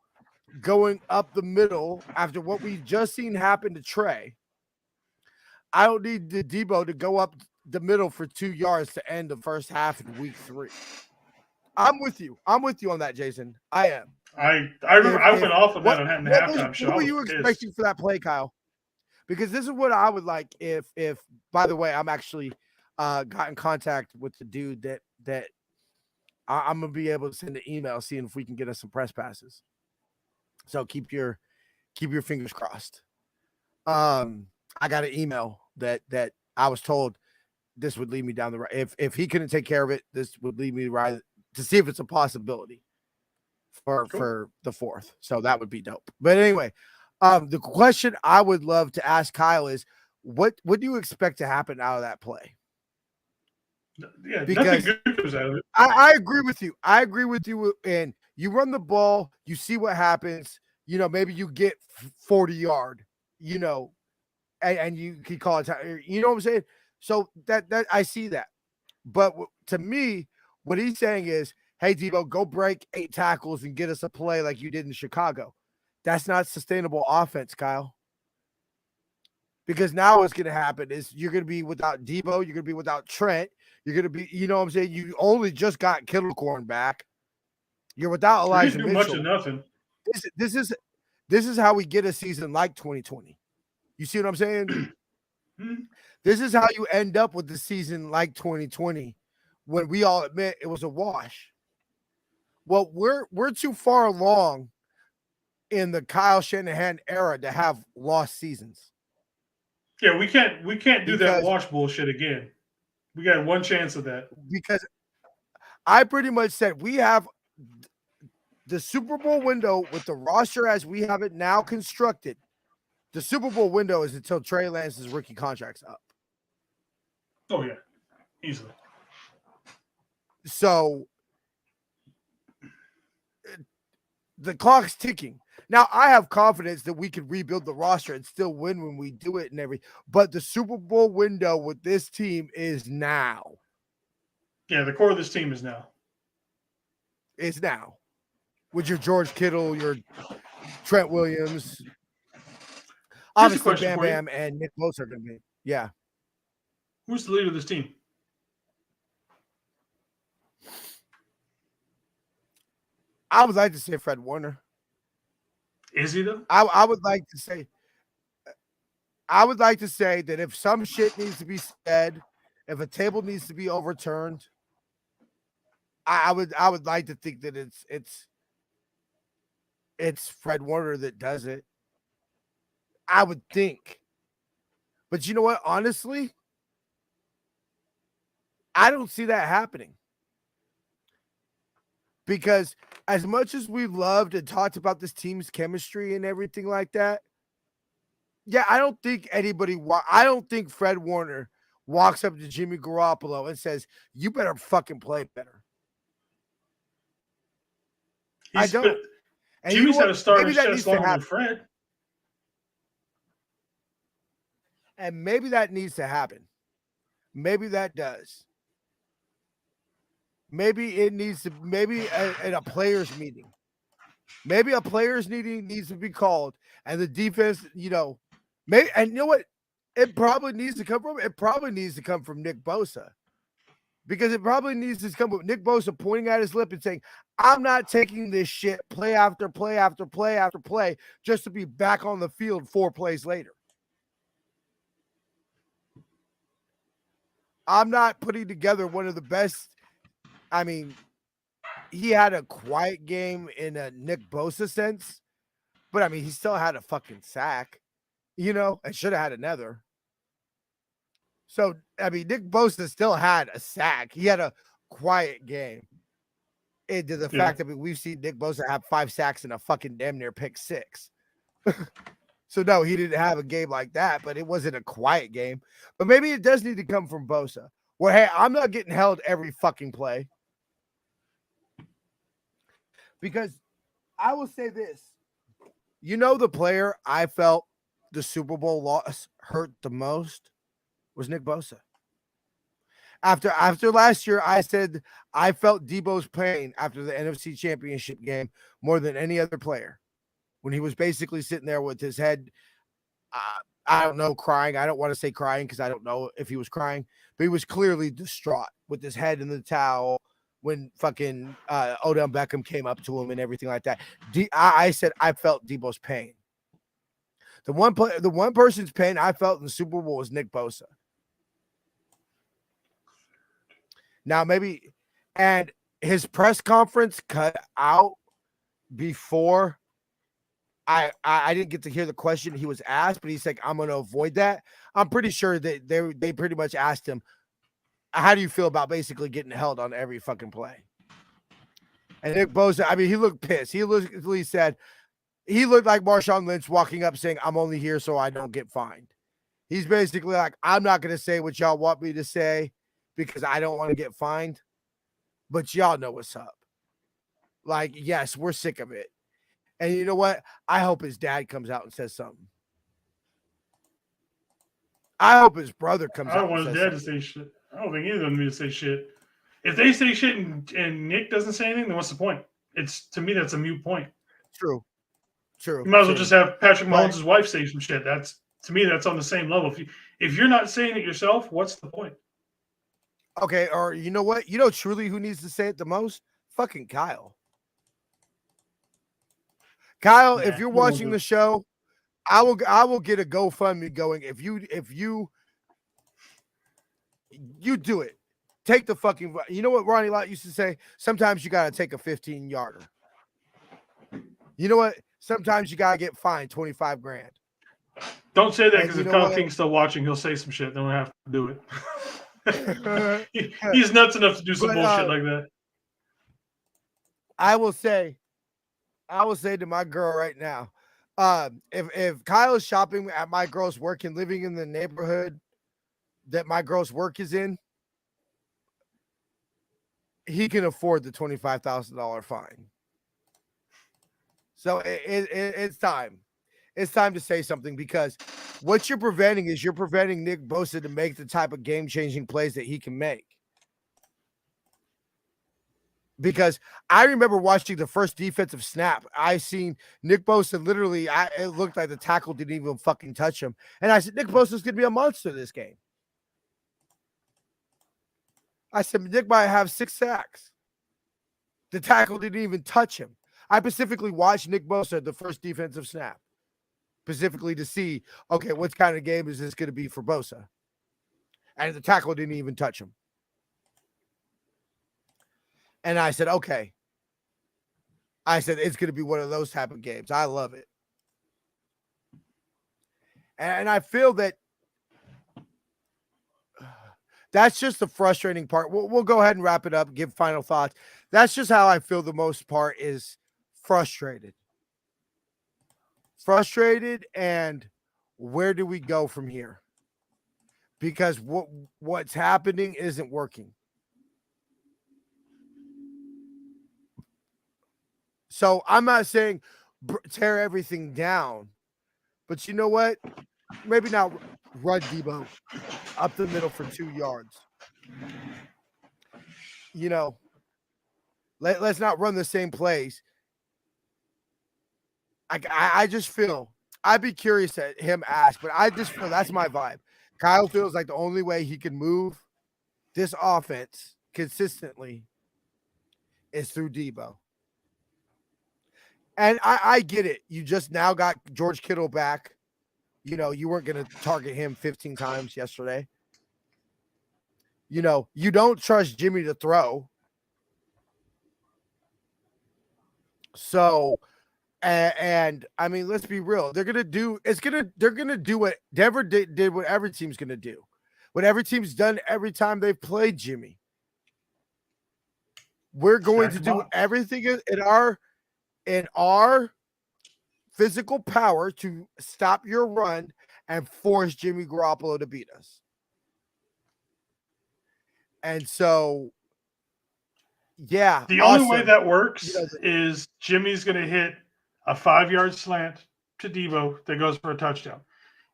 going up the middle after what we just seen happen to Trey. I don't need the Debo to go up the middle for 2 yards to end the first half in week 3. I'm with you. I'm with you on that, Jason. I am. I remember I went off on that on the halftime show. What were you expecting for that play, Kyle? Because this is what I would like if by the way, I'm actually got in contact with the dude that I'm gonna be able to send an email seeing if we can get us some press passes. So keep your fingers crossed. I got an email that I was told this would lead me down the right. If he couldn't take care of it, this would lead me right to see if it's a possibility for the 4th. So that would be dope. But anyway, the question I would love to ask Kyle is, what do you expect to happen out of that play? Yeah, because nothing good comes out of it. I agree with you. I agree with you. And you run the ball, you see what happens. Maybe you get 40 yard, and you can call it time. You know what I'm saying? So that I see that. But to me, what he's saying is, hey, Debo, go break 8 tackles and get us a play like you did in Chicago. That's not sustainable offense, Kyle. Because now what's going to happen is you're going to be without Debo. You're going to be without Trent. You're going to be, you know what I'm saying? You only just got Kittlecorn back. You're without Elijah Mitchell. Much of nothing. This is how we get a season like 2020. You see what I'm saying? This is how you end up with the season like 2020 when we all admit it was a wash. Well, we're too far along in the Kyle Shanahan era to have lost seasons. Yeah, we can't do that wash bullshit again. We got one chance of that. Because I pretty much said we have the Super Bowl window with the roster as we have it now constructed. The Super Bowl window is until Trey Lance's rookie contract's up. Oh, yeah. Easily. So the clock's ticking. Now, I have confidence that we can rebuild the roster and still win when we do it and everything. But the Super Bowl window with this team is now. Yeah, the core of this team is now. It's now. With your George Kittle, your Trent Williams. Obviously, Bam Bam and Nick Bosa are going to be. Yeah. Who's the leader of this team? I would like to say Fred Warner. Is he though? I would like to say that if some shit needs to be said, if a table needs to be overturned, I would like to think that it's Fred Warner that does it. I would think. But you know what? Honestly, I don't see that happening. Because as much as we loved and talked about this team's chemistry and everything like that, yeah, I don't think Fred Warner walks up to Jimmy Garoppolo and says, "You better fucking play better." I don't. Jimmy's had a start his chest longer than Fred. And maybe that needs to happen. Maybe that does. Maybe it needs to, in a players meeting. Maybe a players meeting needs to be called, and the defense, and you know what? It probably needs to come from Nick Bosa. Because it probably needs to come with Nick Bosa pointing at his lip and saying, "I'm not taking this shit play after play after play after play just to be back on the field 4 plays later. I'm not putting together one of the best." I mean, he had a quiet game in a Nick Bosa sense, but I mean, he still had a fucking sack. and should have had another. So, I mean, Nick Bosa still had a sack. He had a quiet game. Into the fact that we've seen Nick Bosa have 5 sacks and a fucking damn near pick 6. So, no, he didn't have a game like that, but it wasn't a quiet game. But maybe it does need to come from Bosa. Well, hey, I'm not getting held every fucking play. Because I will say this. The player I felt the Super Bowl loss hurt the most was Nick Bosa. After last year, I said I felt Debo's pain after the NFC Championship game more than any other player. When he was basically sitting there with his head, I don't know, crying. I don't want to say crying because I don't know if he was crying, but he was clearly distraught with his head in the towel when fucking Odell Beckham came up to him and everything like that. I said I felt Debo's pain. The one person's pain I felt in the Super Bowl was Nick Bosa. Now maybe, and his press conference cut out before I didn't get to hear the question he was asked, but he's like, I'm going to avoid that. I'm pretty sure that they pretty much asked him, how do you feel about basically getting held on every fucking play? And Nick Bosa, I mean, he looked pissed. He looked like Marshawn Lynch walking up saying, I'm only here so I don't get fined. He's basically like, I'm not going to say what y'all want me to say because I don't want to get fined, but y'all know what's up. Like, yes, we're sick of it. And you know what? I hope his dad comes out and says something. I hope his brother comes out. I don't want his dad to say shit. I don't think either of them need to say shit. If they say shit and Nick doesn't say anything, then what's the point? To me, that's a moot point. True. You might as well just have Patrick Mahomes' wife say some shit. To me, that's on the same level. If you're not saying it yourself, what's the point? Okay, or you know what? Truly who needs to say it the most? Fucking Kyle. Kyle, if you're watching the show, I will get a GoFundMe going. If you do it, take the fucking. You know what Ronnie Lott used to say? Sometimes you gotta take a 15-yarder. You know what? Sometimes you gotta get fined $25,000. Don't say that because if Kyle King's still watching, he'll say some shit. Then we'll have to do it. He's nuts enough to do some bullshit like that. I will say to my girl right now, if Kyle is shopping at my girl's work and living in the neighborhood that my girl's work is in, he can afford the $25,000 fine. So it's time. It's time to say something because what you're preventing is Nick Bosa to make the type of game-changing plays that he can make. Because I remember watching the first defensive snap. I seen Nick Bosa literally, it looked like the tackle didn't even fucking touch him. And I said, Nick Bosa's going to be a monster this game. I said, Nick might have 6 sacks. The tackle didn't even touch him. I specifically watched Nick Bosa the first defensive snap, specifically to see, okay, what kind of game is this going to be for Bosa? And the tackle didn't even touch him. And I said, okay. I said, it's going to be one of those type of games. I love it. And I feel that that's just the frustrating part. We'll go ahead and wrap it up, give final thoughts. That's just how I feel the most part is frustrated. Frustrated, and where do we go from here? Because what's happening isn't working. So I'm not saying tear everything down, but you know what? Maybe not run Debo up the middle for 2 yards. Let's not run the same plays. I just feel, I'd be curious to him ask, but I just feel that's my vibe. Kyle feels like the only way he can move this offense consistently is through Debo. And I get it. You just now got George Kittle back. You weren't going to target him 15 times yesterday. You don't trust Jimmy to throw. So, And I mean, let's be real. They're gonna do what Denver did what every team's gonna do. What every team's done every time they've played Jimmy. We're going to do everything in our physical power to stop your run and force Jimmy Garoppolo to beat us. And so, yeah. The only way that works is Jimmy's going to hit a 5-yard slant to Debo that goes for a touchdown.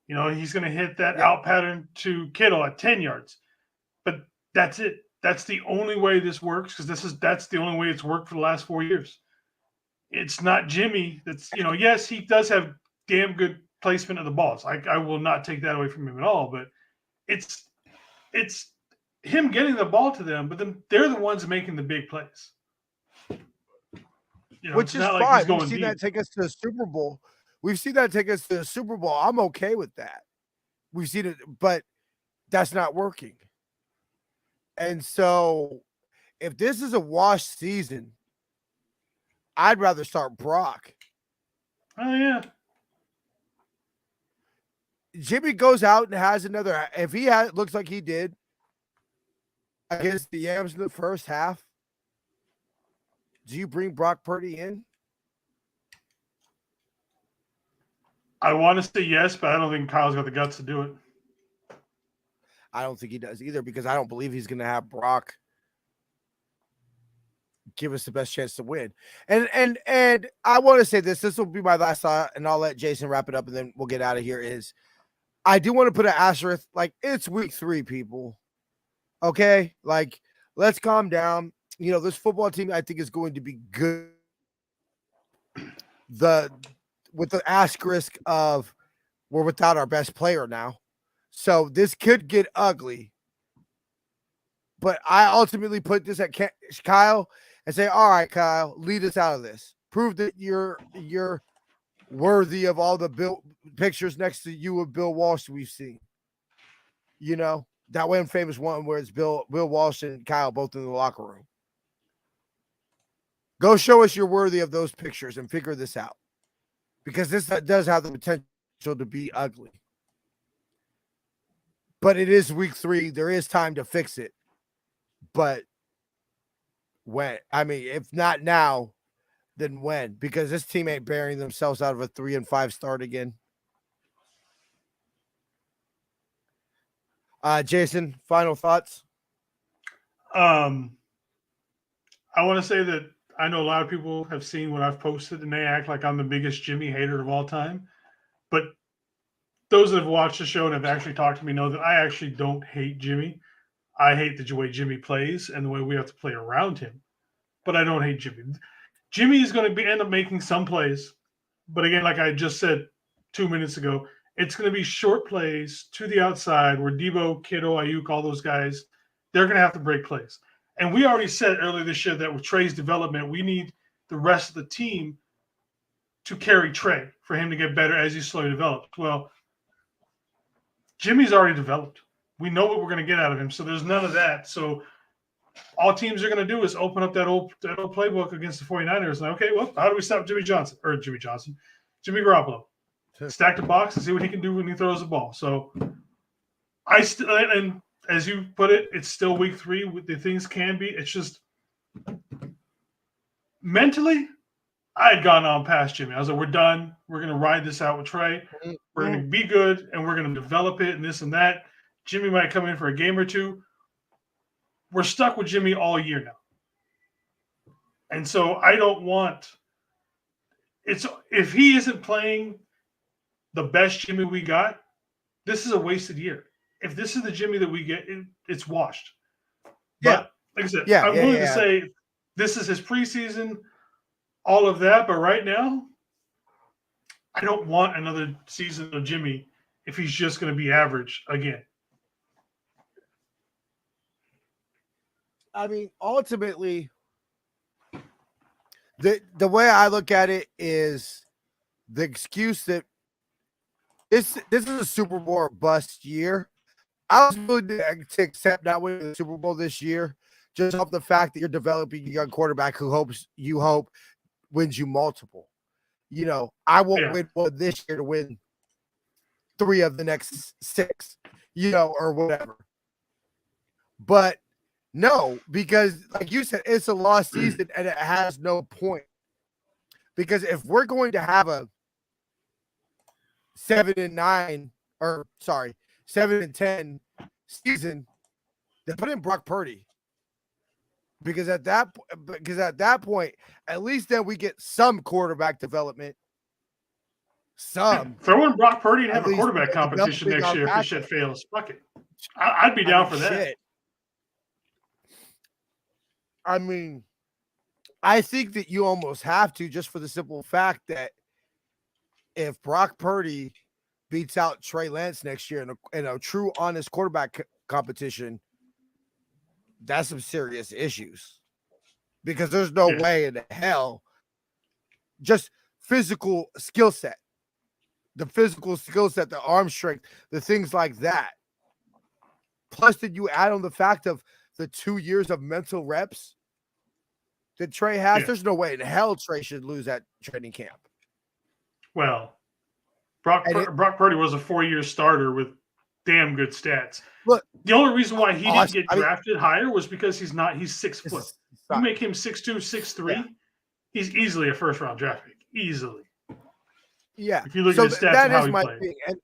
He's going to hit that out pattern to Kittle at 10 yards. But that's it. That's the only way this works, because that's the only way it's worked for the last 4 years. It's not Jimmy. Yes, he does have damn good placement of the balls. I will not take that away from him at all. But it's him getting the ball to them, but then they're the ones making the big plays. Which is fine. We've seen that take us to the Super Bowl. I'm okay with that. We've seen it, but that's not working. And so, if this is a wash season, I'd rather start Brock. Oh, yeah. Jimmy goes out and has another. If he looks like he did against the Yams in the first half, do you bring Brock Purdy in? I want to say yes, but I don't think Kyle's got the guts to do it. I don't think he does either, because I don't believe he's going to have Brock give us the best chance to win. And I want to say this will be my last thought, and I'll let Jason wrap it up, and then we'll get out of here. Is I do want to put an asterisk, like, it's week 3, people. Okay? Like, let's calm down. This football team, I think, is going to be good. With the asterisk of we're without our best player now. So this could get ugly. But I ultimately put this at Kyle and say, all right, Kyle, lead us out of this. Prove that you're worthy of all the pictures next to you of Bill Walsh we've seen. That one famous one where it's Bill Walsh and Kyle both in the locker room. Go show us you're worthy of those pictures and figure this out. Because this does have the potential to be ugly. But it is week 3. There is time to fix it. But when? I mean, if not now, then when? Because this team ain't burying themselves out of a 3-5 start again. Jason, final thoughts? I want to say that I know a lot of people have seen what I've posted, and they act like I'm the biggest Jimmy hater of all time. But those that have watched the show and have actually talked to me know that I actually don't hate Jimmy. I hate the way Jimmy plays and the way we have to play around him. But I don't hate Jimmy. Jimmy is going to end up making some plays. But again, like I just said 2 minutes ago, it's going to be short plays to the outside where Debo, Kittle, Ayuk, all those guys, they're going to have to break plays. And we already said earlier this year that with Trey's development, we need the rest of the team to carry Trey for him to get better as he slowly develops. Well, Jimmy's already developed. We know what we're going to get out of him, so there's none of that. So all teams are going to do is open up that old playbook against the 49ers. And, okay, well, how do we stop Jimmy Garoppolo? Stack the box and see what he can do when he throws the ball. So and as you put it, it's still week 3. The things can be. It's just mentally, I had gone on past Jimmy. I was like, we're done. We're going to ride this out with Trey. We're going to be good, and we're going to develop it and this and that. Jimmy might come in for a game or two. We're stuck with Jimmy all year now. And so I don't want – if he isn't playing the best Jimmy we got, this is a wasted year. If this is the Jimmy that we get, it's washed. Yeah. But like I said, I'm willing to say this is his preseason, all of that. But right now, I don't want another season of Jimmy if he's just going to be average again. I mean, ultimately, the way I look at it is the excuse that this is a Super Bowl bust year. I was willing to accept not winning the Super Bowl this year, just off the fact that you're developing a young quarterback who you hope wins you multiple. I won't win one this year to win 3 of the next 6, or whatever. But no, because like you said, it's a lost season and it has no point. Because if we're going to have a 7-10 season, then put in Brock Purdy. Because at that point, at least then we get some quarterback development. Some. Throw in Brock Purdy and have a quarterback competition next year if this shit fails. Fuck it. I'd be down for that. Shit. I mean, I think that you almost have to, just for the simple fact that if Brock Purdy beats out Trey Lance next year in a true, honest quarterback competition, that's some serious issues. Because there's no way in hell, just physical skill set, the physical skill set, the arm strength, the things like that. Plus, did you add on the fact of the 2 years of mental reps that Trey has? There's no way in hell Trey should lose at training camp. Well, Brock Purdy was a 4-year starter with damn good stats. Look, the only reason why he didn't get drafted higher was because he's 6 foot. You make him 6'2", 6'3", he's easily a first-round draft pick. Easily. Yeah. If you look at his stats and how he played. Thing. And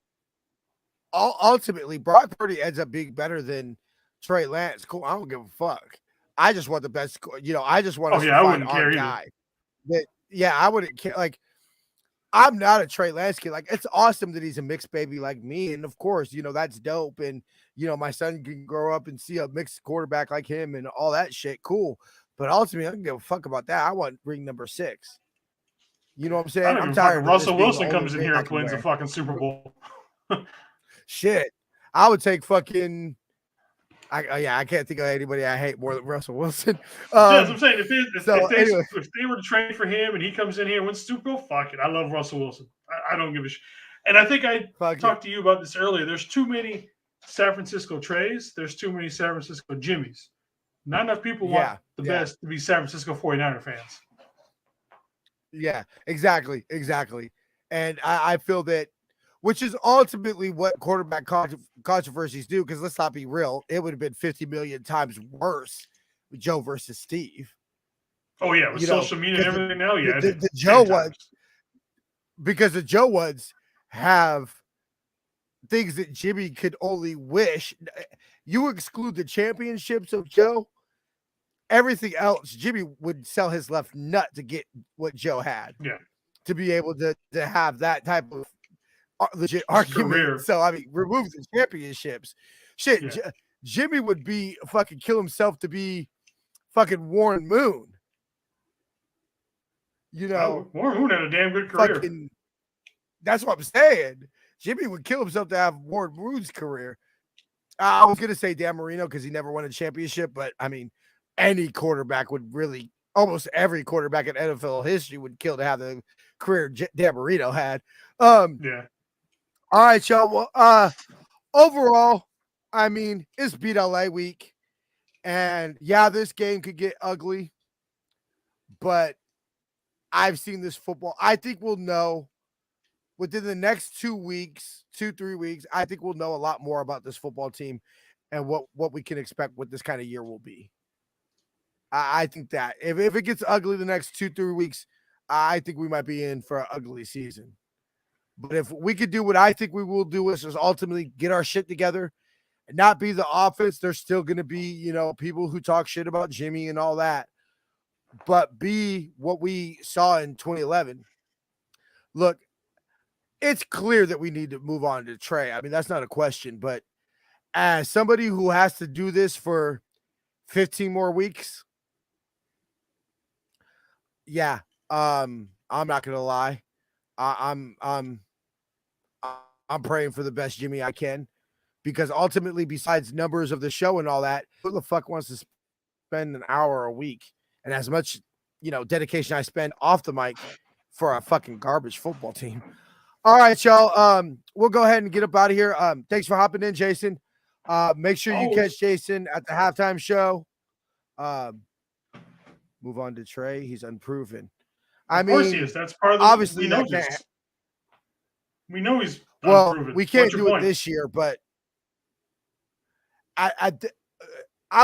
ultimately, Brock Purdy ends up being better than Trey Lance. Cool. I don't give a fuck. I just want the best. I just want to find our guy. I wouldn't care. Like, I'm not a Trey Lance kid. Like, it's awesome that he's a mixed baby like me. And of course, that's dope. And, my son can grow up and see a mixed quarterback like him and all that shit. Cool. But ultimately, I don't give a fuck about that. I want ring number 6. You know what I'm saying? I'm tired. Russell Wilson comes in here and wins a fucking Super Bowl. Shit. I would take fucking. I can't think of anybody I hate more than Russell Wilson. That's what I'm saying. If they were to train for him and he comes in here and wins Super Bowl, fuck it. I love Russell Wilson. I don't give a shit. And I think I talked to you about this earlier. There's too many San Francisco Treys. There's too many San Francisco Jimmys. Not enough people want the best to be San Francisco 49er fans. Yeah, exactly. And I feel that, which is ultimately what quarterback controversies do, because let's not be real, it would have been 50 million times worse with Joe versus Steve. Oh, yeah, with social media and everything now, yeah. The Joe ones, because the Joe ones have things that Jimmy could only wish. You exclude the championships of Joe, everything else, Jimmy would sell his left nut to get what Joe had. Yeah. To be able to have that type of legit argument. Career. So, I mean, remove the championships. Shit, yeah. Jimmy would be fucking kill himself to be fucking Warren Moon. Warren Moon had a damn good career. That's what I'm saying. Jimmy would kill himself to have Warren Moon's career. I was going to say Dan Marino because he never won a championship, but I mean, any quarterback would really, almost every quarterback in NFL history would kill to have the career Dan Marino had. Yeah. All right, y'all. Well, overall, I mean, it's Beat LA week. And yeah, this game could get ugly, but I've seen this football. I think we'll know within the next 3 weeks, I think we'll know a lot more about this football team and what we can expect what this kind of year will be. I think that if it gets ugly the next 2-3 weeks, I think we might be in for an ugly season. But if we could do what I think we will do is just ultimately get our shit together and not be the offense, there's still going to be, people who talk shit about Jimmy and all that, but be what we saw in 2011. Look, it's clear that we need to move on to Trey. I mean, that's not a question, but as somebody who has to do this for 15 more weeks, yeah, I'm not gonna lie. I'm praying for the best Jimmy I can, because ultimately, besides numbers of the show and all that, who the fuck wants to spend an hour a week and as much, dedication I spend off the mic for a fucking garbage football team? All right, y'all. We'll go ahead and get up out of here. Thanks for hopping in, Jason. Make sure you catch Jason at the halftime show. Move on to Trey. He's unproven. I Of course mean, he is. That's part of the. obviously We know that can't. this. We know he's Well, unproven. we can't What's your do it point? this year, but I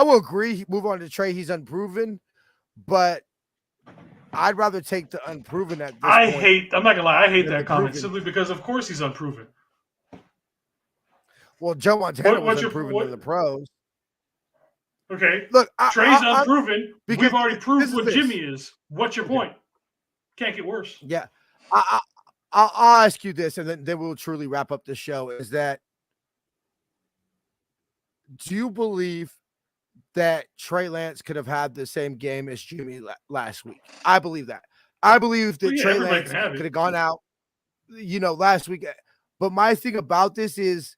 will agree. Move on to Trey. He's unproven, but I'd rather take the unproven at this point. I'm not gonna lie. I hate than the that comment proven. simply because, of course, he's unproven. Well, Joe Montana was What's your unproven in the pros. Okay, Look, Trey's unproven. because We've already proved what this. Jimmy is. What's your point? Can't get worse. Yeah, I'll ask you this, and then we'll truly wrap up the show. Is that, do you believe that Trey Lance could have had the same game as Jimmy last week? I believe that. I believe that Trey Lance could have gone out, last week. But my thing about this is,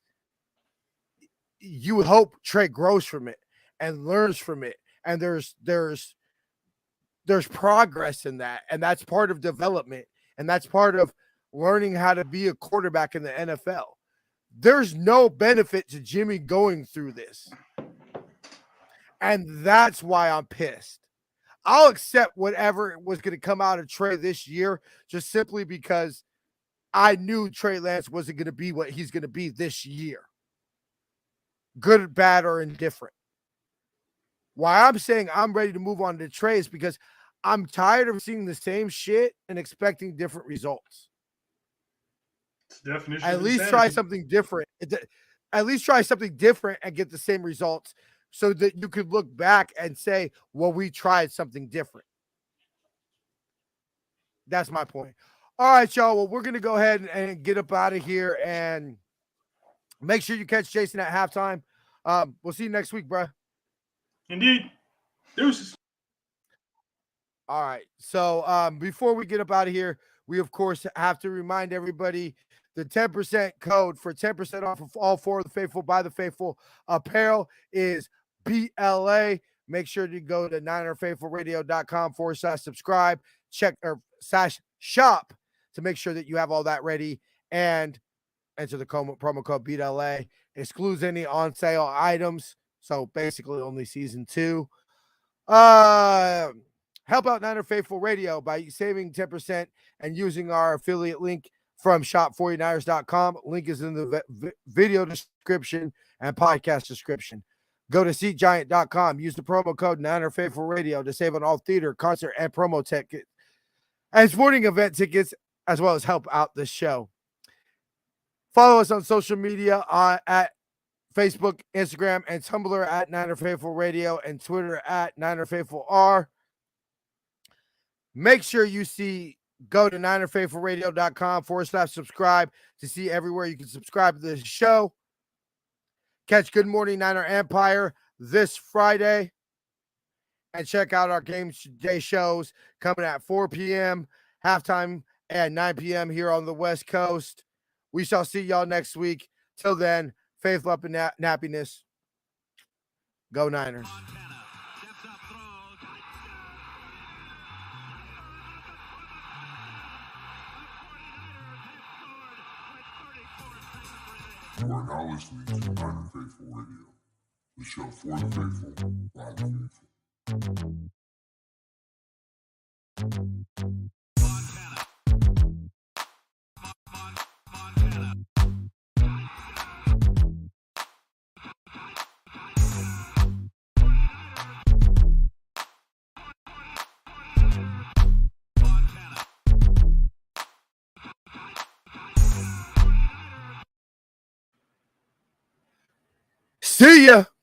you would hope Trey grows from it and learns from it, and there's progress in that, and that's part of development, and that's part of learning how to be a quarterback in the NFL. There's no benefit to Jimmy going through this, and that's why I'm pissed. I'll accept whatever was going to come out of Trey this year, just simply because I knew Trey Lance wasn't going to be what he's going to be this year. Good, bad, or indifferent. Why I'm saying I'm ready to move on to Trey is because I'm tired of seeing the same shit and expecting different results. At least try something different. At least try something different and get the same results, so that you could look back and say, well, we tried something different. That's my point. All right, y'all. Well, we're going to go ahead and get up out of here, and make sure you catch Jason at halftime. We'll see you next week, bro. Indeed. Deuces. All right. So before we get up out of here, we, of course, have to remind everybody the 10% code for 10% off of all For the Faithful by the Faithful apparel is BLA. Make sure to go to NinerFaithfulRadio.com/subscribe, check or /shop to make sure that you have all that ready, and enter the promo code BLA. Excludes any on sale items. So basically only season 2. Help out Niner Faithful Radio by saving 10% and using our affiliate link from shop49ers.com. Link is in the video description and podcast description. Go to SeatGiant.com. Use the promo code Niner Faithful Radio to save on all theater, concert, and promo tickets and sporting event tickets, as well as help out the show. Follow us on social media at Facebook, Instagram, and Tumblr at Niner Faithful Radio, and Twitter at Niner Faithful R. Make sure you go to NinerFaithfulRadio.com/subscribe to see everywhere you can subscribe to this show. Catch Good Morning Niner Empire this Friday, and check out our Game Day shows coming at 4 p.m., halftime at 9 p.m. here on the West Coast. We shall see y'all next week. Till then, faith, love, and nappiness. Go Niners. You are now listening to Niner Faithful Radio, the show for the faithful, by the faithful. See ya.